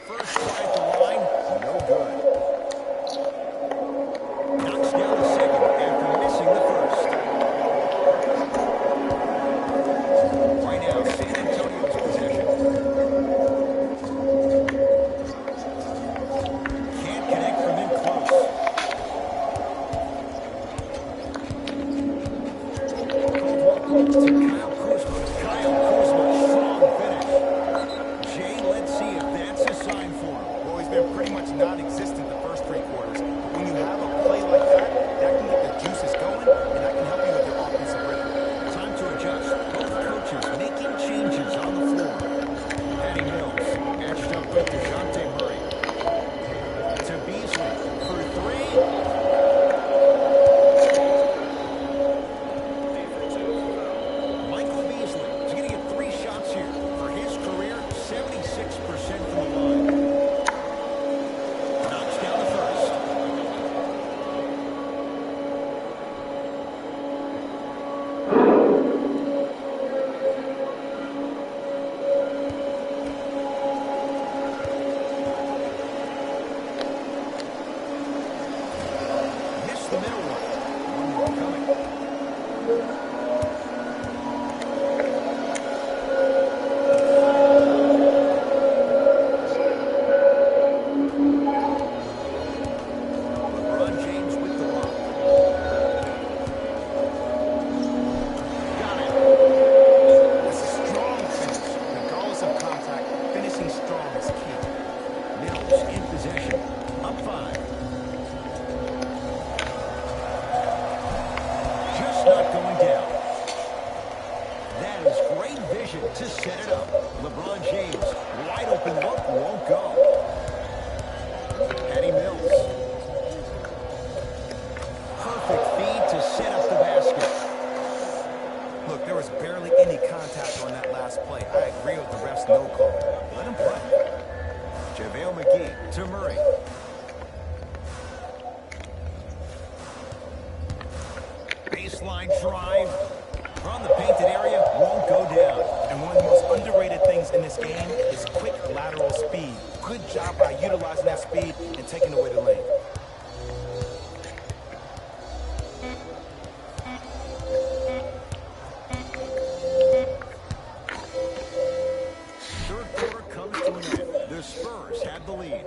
First try at the line, no good. Knocks down the second after missing the first. Right now, San Antonio's possession. Can't connect from in close. Caldwell Pope to Kyle Kuzma. Kyle Kuzma, strong finish. Jay, let's see if that's a sign for him. Well, he's been pretty much non-existent the first 3 quarters. But when you have a play like that, that can get the juices going, and that can help you with your offensive rhythm. Time to adjust. Both coaches making changes on the floor. Patty Mills matched up with DeJounte Murray. To Beasley for 3. Michael Beasley is going to get 3 shots here. For his career, 76% from the line. Knocks down the first. Missed the middle one. One more coming. LeBron James with the lob. Got it. That's a strong finish. Regardless of contact, finishing strong is key. Mills in possession. Up 5. Just not going down. That is great vision to set it up. LeBron James, wide open look, won't go. Patty Mills. Perfect feed to set up the basket. Look, there was barely any contact on that last play. I agree with the ref's no call. Let him play. JaVale McGee to Murray. Baseline drive. From the painted area, won't go down. And one of the most underrated things in this game is quick lateral speed. Good job by utilizing that speed and taking away the lane. Third quarter comes to an end. The Spurs have the lead.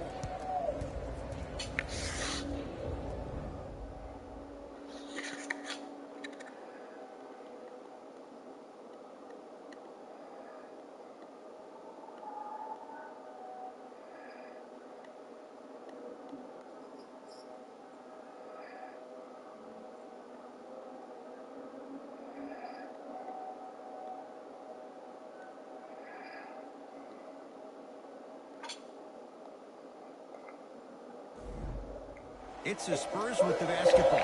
It's the Spurs with the basketball.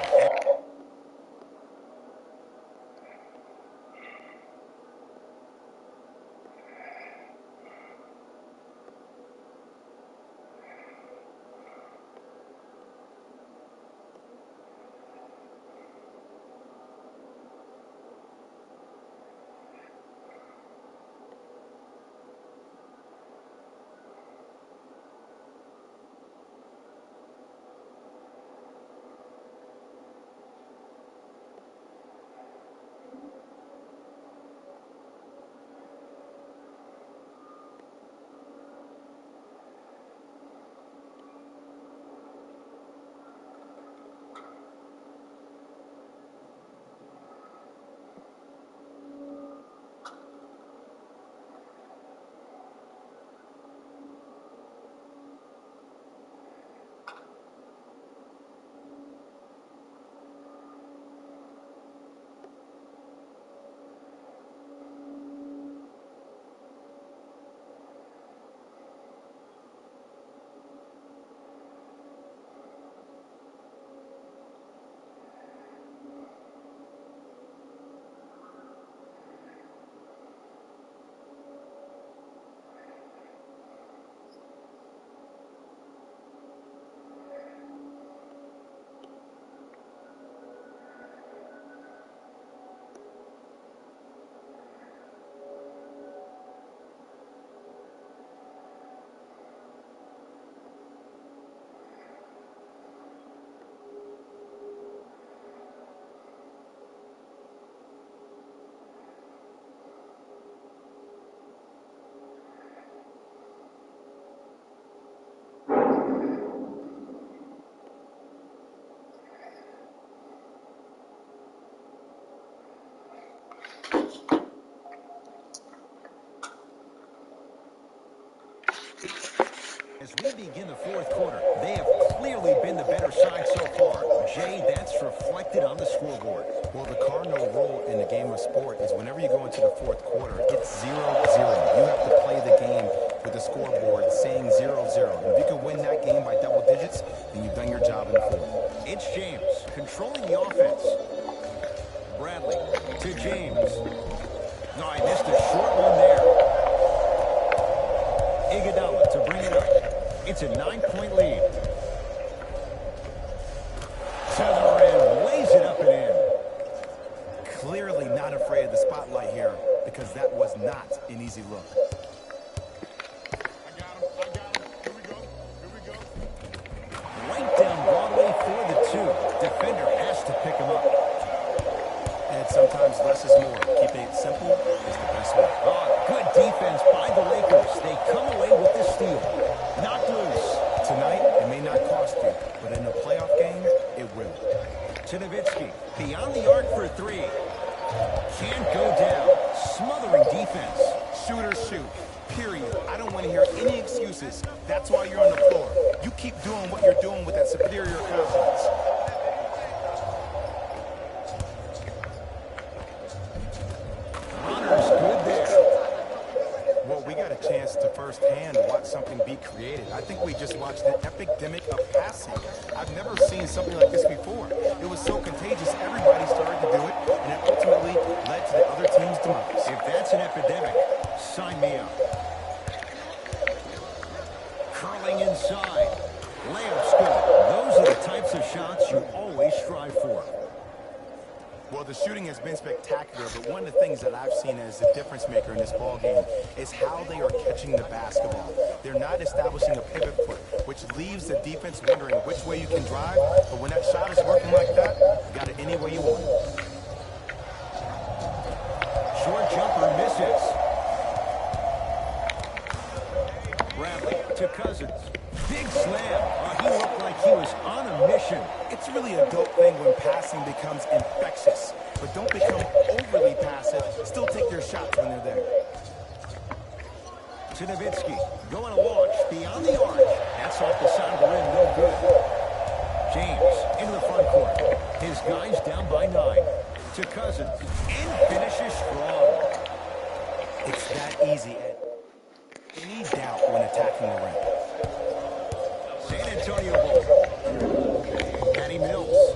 As we begin the fourth quarter, they have clearly been the better side so far. Jay, that's reflected on the scoreboard. Well, the cardinal rule in the game of sport is whenever you go into the fourth quarter, it's 0-0. You have to play the game with the scoreboard saying 0-0. And if you can win that game by double digits, then you've done your job in the fourth. It's James controlling the offense. Bradley to James. No, I missed a short one there. Iguodala to bring it up. It's a 9-point lead. To the rim, lays it up and in. Clearly not afraid of the spotlight here because that was not an easy look. I got him. Here we go. Right down Broadway for the two. Defender has to pick him up. And sometimes less is more. Keeping it simple is the best way. Oh, good defense by the Lakers. They come away with the steal. Knocked loose. Tonight, it may not cost you, but in a playoff game, it will. To Nowitzki. Beyond the arc for three. Can't go down. Smothering defense. Shoot or shoot. Period. I don't want to hear any excuses. That's why you're on the floor. You keep doing what you're doing with that superior confidence. Runner's good there. Well, we got a chance to firsthand watch something be created. I think we just watched an epidemic of passing. I've never seen something like this before. It was so contagious, everybody started to do it, and it ultimately led to the other team's demise. If that's an epidemic, sign me up. Curling inside. Layup's good. Those are the types of shots you always strive for. Well, the shooting has been spectacular, but one of the things that I've seen as the difference maker in this ball game is how they are catching the basketball. They're not establishing a pivot foot, which leaves the defense wondering which way you can drive, but when that shot is working like that, you got it any way you want it. Short jumper misses. Bradley to Cousins. Big slam. Oh, he looked like he was on a mission. It's really a dope thing when passing becomes infectious, but don't become overly passive. Still take their shots when they're there. To Nowitzki. Going to launch beyond the arc. That's off the side of the rim. No good. James into the front court. His guys down by 9. To Cousins. And finishes strong. It's that easy, Ed. Any doubt when attacking the rim. San Antonio ball. Patty Mills.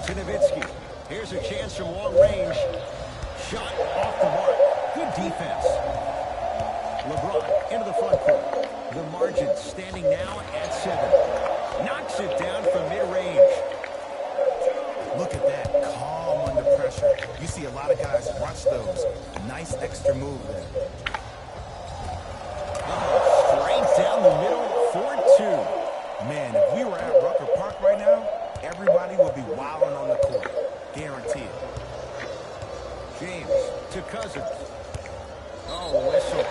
To Nowitzki. Here's a chance from long range. Shot off the mark. Good defense. LeBron into the front court. The margin standing now at 7. Knocks it down from mid-range. Look at that. Calm under pressure. You see a lot of guys watch those. Nice extra move there. Straight down the middle for 2. Man, if we were at Rucker Park right now, everybody would be wilding on the court. Guaranteed. James to Cousins. Oh, whistle.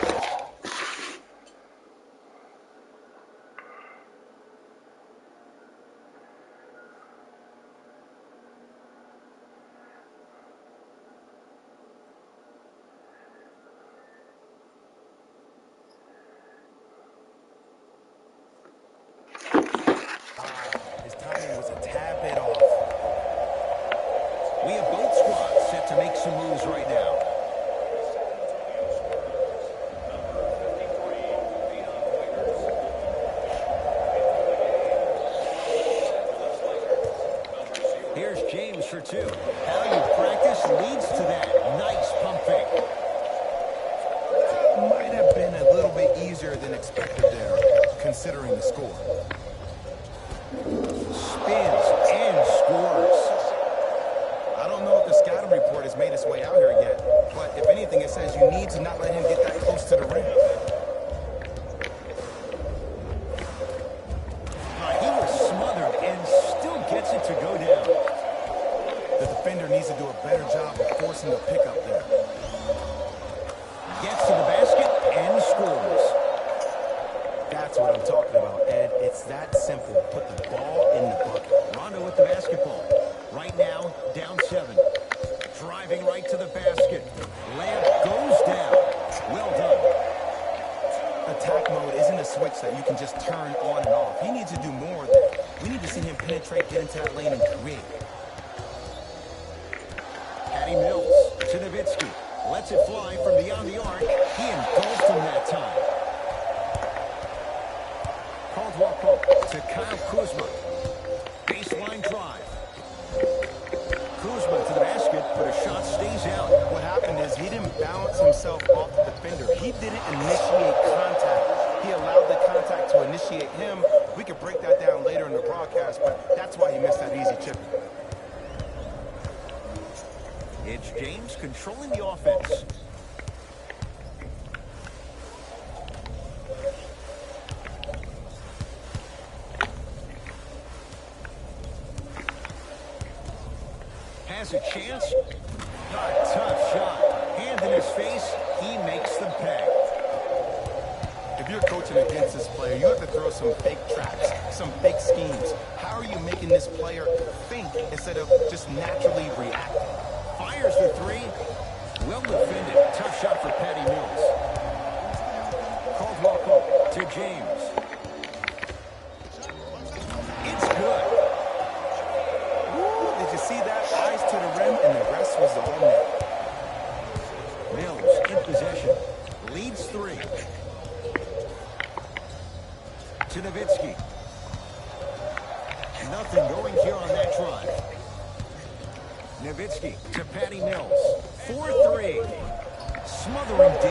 His timing was a tad bit off. We have both squads set to make some moves right now. Here's James for 2. How you practice leads to that. Nice pump fake. Might have been a little bit easier than expected there, considering the score. Spins and scores. I don't know if the scouting report has made its way out here yet, but if anything, it says you need to not let him get that close to the rim. He was smothered and still gets it to go down. The defender needs to do a better job of forcing the pickup there. Gets to the basket and scores. That's what I'm talking about, Ed. It's that simple. Put the ball in the bucket. Rondo with the basketball. Right now, down 7. Driving right to the basket. Layup goes down. Well attack mode isn't a switch that you can just turn on and off. He needs to do more of that. We need to see him penetrate, get into that lane, and create. Patty Mills to Nowitzki. Lets it fly from beyond the arc. He engulfed him that time. Caldwell Pope to Kyle Kuzma. Baseline drive. Kuzma to the basket, but a shot stays out. What happened is he didn't bounce himself off the defender. He didn't initiate contact. He allowed the contact to initiate him. We could break that down later in the broadcast, but that's why he missed that easy chip. It's James controlling the offense. Has a chance. A tough shot. Hand in his face. He makes the pay. If you're coaching against this player, you have to throw some fake traps, some fake schemes. How are you making this player think instead of just naturally reacting? Fires the three. Well defended. Tough shot for Patty Mills. Caldwell Pope to James. It's good. Woo, did you see that? Eyes to the rim, and the rest was all net. Mills in possession. Leads three. To Nowitzki. Nothing going here on that drive. Nowitzki to Patty Mills. 4-3. Smothering D.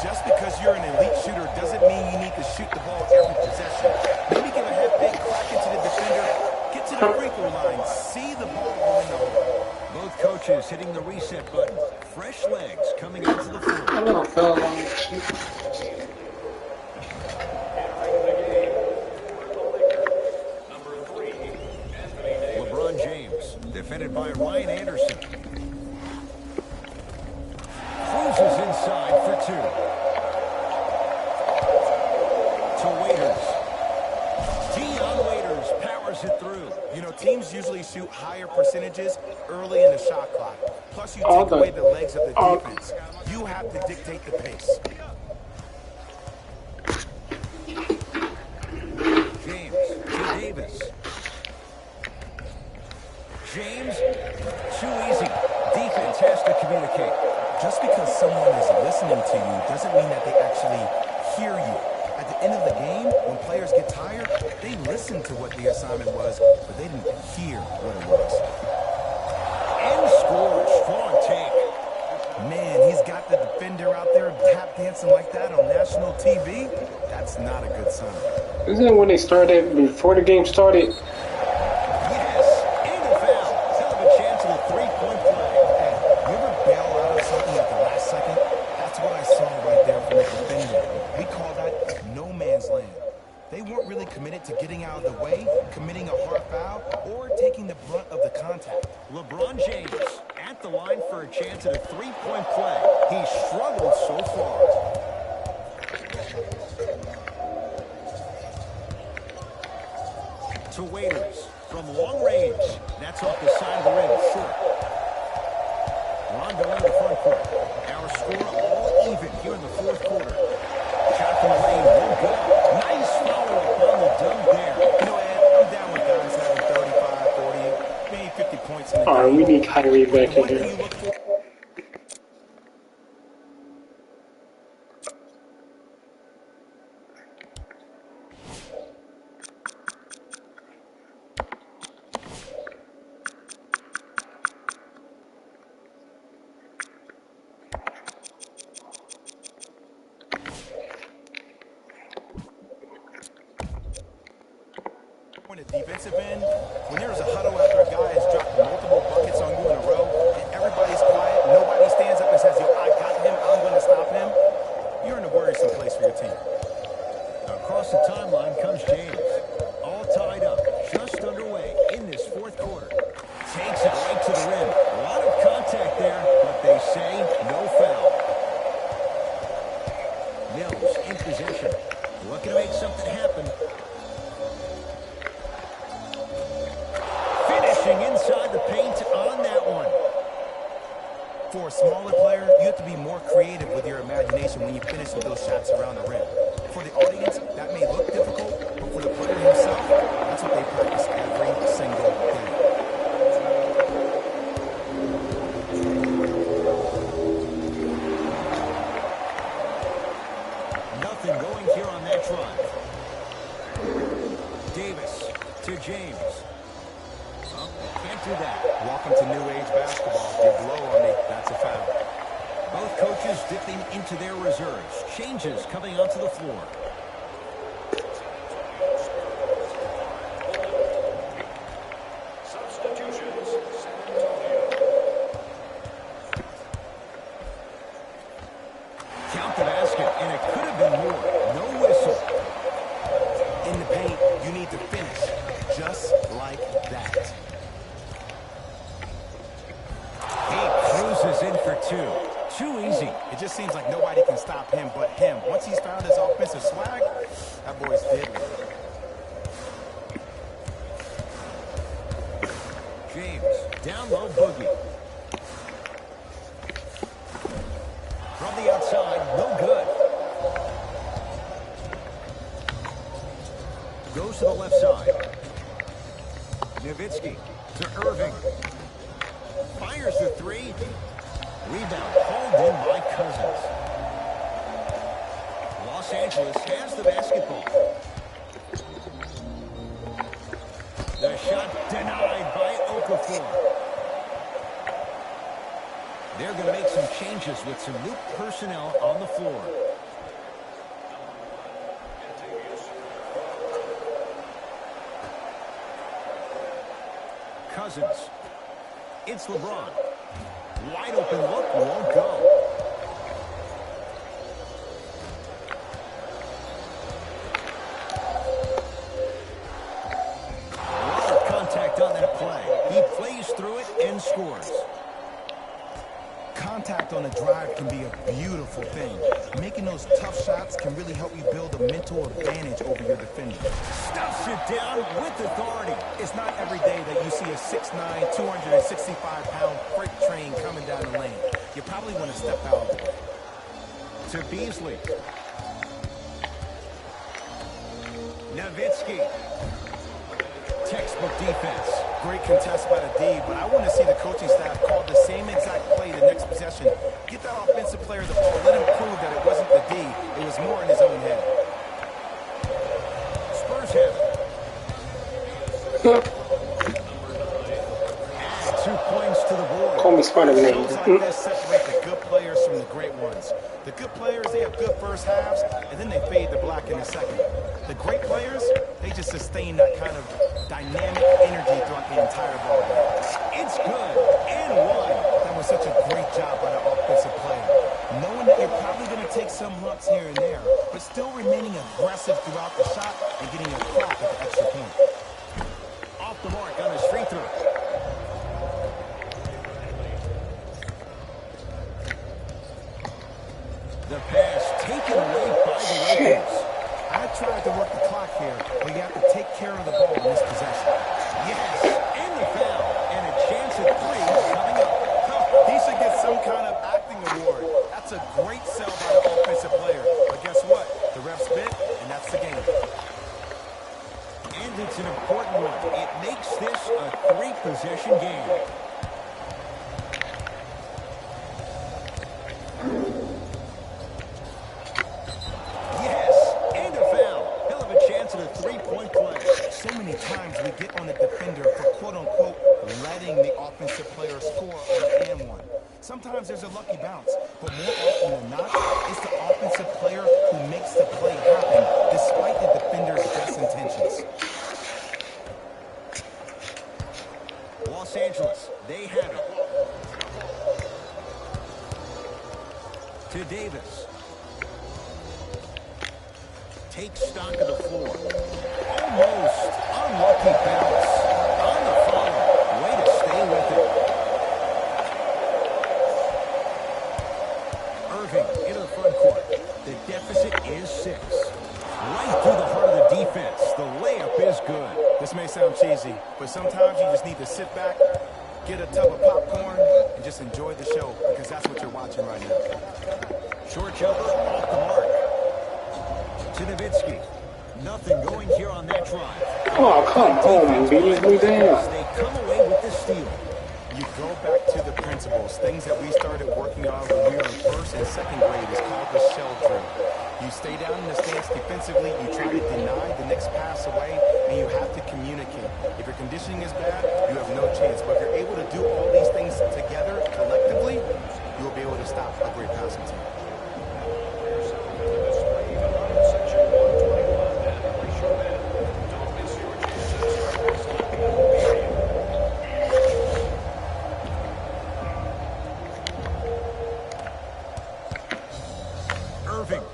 Just because you're an elite shooter doesn't mean you need to shoot the ball every possession. Maybe give a head fake, crack into the defender, get to the free throw line, see the ball go in the hole. Both coaches hitting the reset button. Fresh legs coming onto the floor. I little fell on the cheek. LeBron James, defended by Ryan Anderson. Cruises inside for two. To Waiters. Dion Waiters powers it through. You know, teams usually shoot higher percentages early in the shot clock. Plus, you All take the- away the legs of the all- defense. You have to dictate the pace. James to Davis. James, too easy. Defense has to communicate. Just because someone is listening to you doesn't mean that they actually hear you. At the end of the game, when players get tired, they listen to what the assignment was, but they didn't hear what it was. And scores. Strong take. Man, he's got the defender out there tap dancing like that on national TV. That's not a good sign. Isn't it when they started, before the game started? Yes, and a foul. Hell of a chance of a three-point play. Hey, you ever bail out of something at the last second? That's what I saw right there from the defender. We call that no man's land. They weren't really committed to getting out of the way, committing a hard foul, or taking the brunt of the contact. LeBron James at the line for a chance at a three-point play. He struggled so far. To Waiters from long range. That's off the side of the rim, short. Rondo in the front court. Our score all even here in the fourth quarter. Shot from the lane, no good. Nice follow-up on the dunk there. You know, Ed, I'm down with guys having 35, 40, maybe 50 points in the Alright, game. we need Kyrie back in What do here. you look for? On the defensive end, when there's a huddle after a guy has dropped multiple buckets on you in a row, and everybody's quiet, nobody stands up and says, yo, I got him, I'm going to stop him, you're in a worrisome place for your team. Across the timeline comes James. All tied up, just underway in this fourth quarter. Takes it right to the rim. A lot of contact there, but they say no foul. Mills in possession. Looking to make something happen. Finishing inside the paint on that one. For a smaller player, you have to be more creative with your imagination when you finish with those shots around the rim. For the audience, that may look difficult, but for the player himself, that's what they practice every single day. Nothing going here on that drive. Davis to James. Oh, can't do that. Welcome to new age basketball. You blow on me, that's a foul. Both coaches dipping into their reserves. Changes coming onto the floor. Substitutions. San Antonio. Count the basket, and it could have been more. No whistle. In the paint, you need to finish just like that. He cruises in for two. Too easy. It just seems like nobody can stop him but him. Once he's found his offensive swag, that boy's deadly. James, down low boogie. From the outside, no good. Goes to the left side. Nowitzki to Irving. Fires the three. Rebound hauled in by Cousins. Los Angeles has the basketball. The shot denied by Okafor. They're going to make some changes with some new personnel on the floor. Cousins. It's LeBron. Wide open look, won't go. A lot of contact on that play. He plays through it and scores. Contact on a drive can be a beautiful thing. Making those tough shots can really help you build a mental advantage over your defender. Stuffs it down with authority. It's not every day that you see a 6'9", 265-pound freight train coming down the lane. You probably want to step out of the way. To Beasley. Nowitzki. Textbook defense. Great contest by the D, but I want to see the coaching staff call the same exact play the next possession. Get that offensive player the ball. Let him prove that it wasn't the D. It was more in his own head. Spurs have it. Add 2 points to the board. Call me Spider-Man. Shows like this separate the good players from the great ones. The good players, they have good first halves, and then they fade to black in the second. The great players, they just sustain that kind of dynamic energy throughout the entire ball game. It's good. And one. That was such a great job by the offensive player. Knowing that you're probably going to take some lumps here and there, but still remaining aggressive throughout the shot and getting a crack at the extra point. Off the mark on his free throw. The pass taken away by the Lakers. I tried to work the clock here, but you have to take care of the ball in this possession. Yes, and the foul. And a chance at three coming up. He should get some kind of acting award. That's a great sell by the offensive player. But guess what? The ref spit, and that's the game. And it's an important one. It makes this a 3-possession game. Yes, and a foul. He'll have a chance at a 3-point play. So many times we get on the defender for quote-unquote letting the offensive player score on the and one. Sometimes there's a lucky bounce, but more often than not, it's the offensive player who makes the play happen despite the defender's best intentions. Los Angeles, they have it. To Davis. Takes stock of the floor. Almost unlucky bounce. On the follow. Way to stay with it. Irving into the front court. The deficit is 6. Right through the heart of the defense. The layup is good. This may sound cheesy, but sometimes you just need to sit back, get a tub of popcorn, and just enjoy the show, because that's what you're watching right now. Short jumper off the mark. To Nothing going here on that drive. Oh, come on, beat me down. They come away with the steal. You go back to the principles, things that we started working on when we were in first and second grade is called the shell drill. You stay down in the stance defensively, you try to deny the next pass away, and you have to communicate. If your conditioning is bad, you have no chance. But if you're able to do all these things together, collectively, you will be able to stop a great passing team. Section 121. Brace your men. Don't miss your chances. Irving.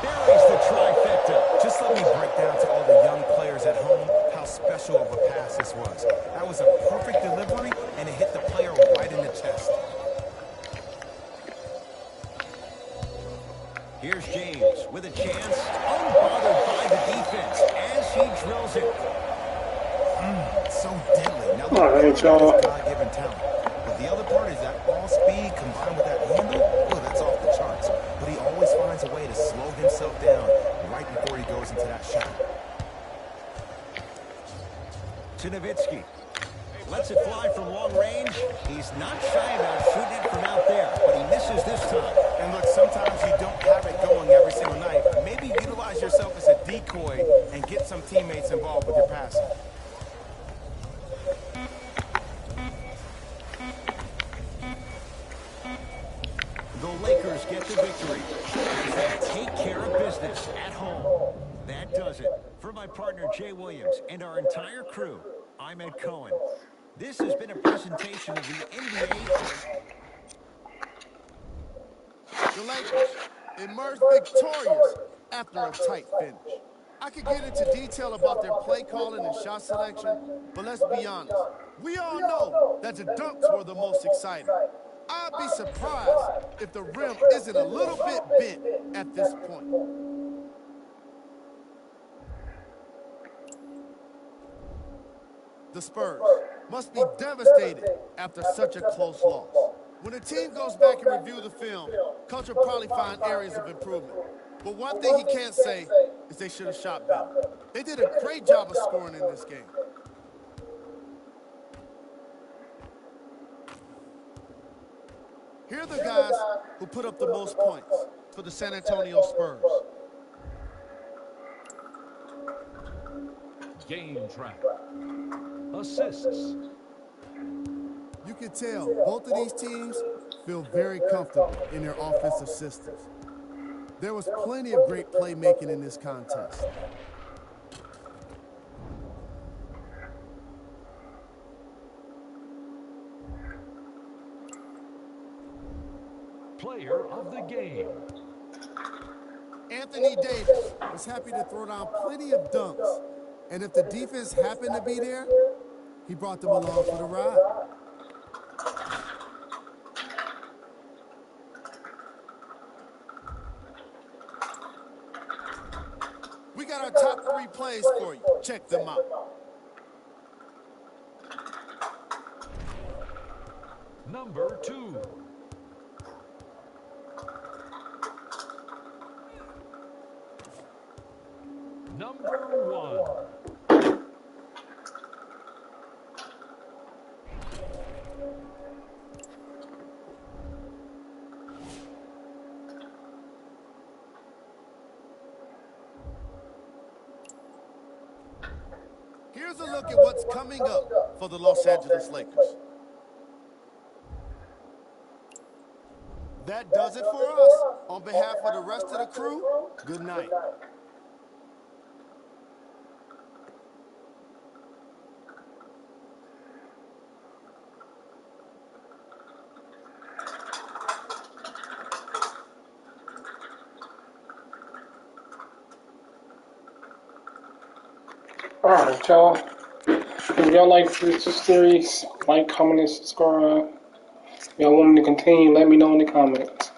Buries the trifecta. Just let me break down to all the young players at home how special of a pass this was. That was a perfect delivery, and it hit the player right in the chest. Here's James with a chance, unbothered by the defense as he drills it. So deadly. Now, All right, y'all. God-given talent. But the other part is that all speed combined with that handle, oh, that's off the charts. But he always finds a way to slow himself down right before he goes into that shot. To Nowitzki. Lets it fly from long range. He's not shy about shooting it from out there, but he misses this time. And look, sometimes you don't have it going every single night. Maybe utilize yourself as a decoy and get some teammates involved with your passing. The Lakers get the victory as they take care of business at home. That does it. For my partner, Jay Williams, and our entire crew, I'm Ed Cohen. This has been a presentation of the NBA. The Lakers emerged victorious after a tight finish. I could get into detail about their play calling and shot selection, but let's be honest. We all know that the dunks were the most exciting. I'd be surprised if the rim isn't a little bit bent at this point. The Spurs must be devastated after such a close loss. When a team goes back and review the film, coach will probably find areas of improvement. But one thing he can't say is they should have shot better. They did a great job of scoring in this game. Here are the guys who put up the most points for the San Antonio Spurs. Game track. Assists. You can tell both of these teams feel very comfortable in their offensive systems. There was plenty of great playmaking in this contest. Player of the game. Anthony Davis was happy to throw down plenty of dunks. And if the defense happened to be there, he brought them along for the ride. We got our top 3 plays for you. Check them out. Number 2. Number 1. Here's a look at what's coming up for the Los Angeles Lakers. That does it for us. On behalf of the rest of the crew, good night. Alright, y'all. If y'all like this series, like, comment, and subscribe. If y'all want me to continue, let me know in the comments.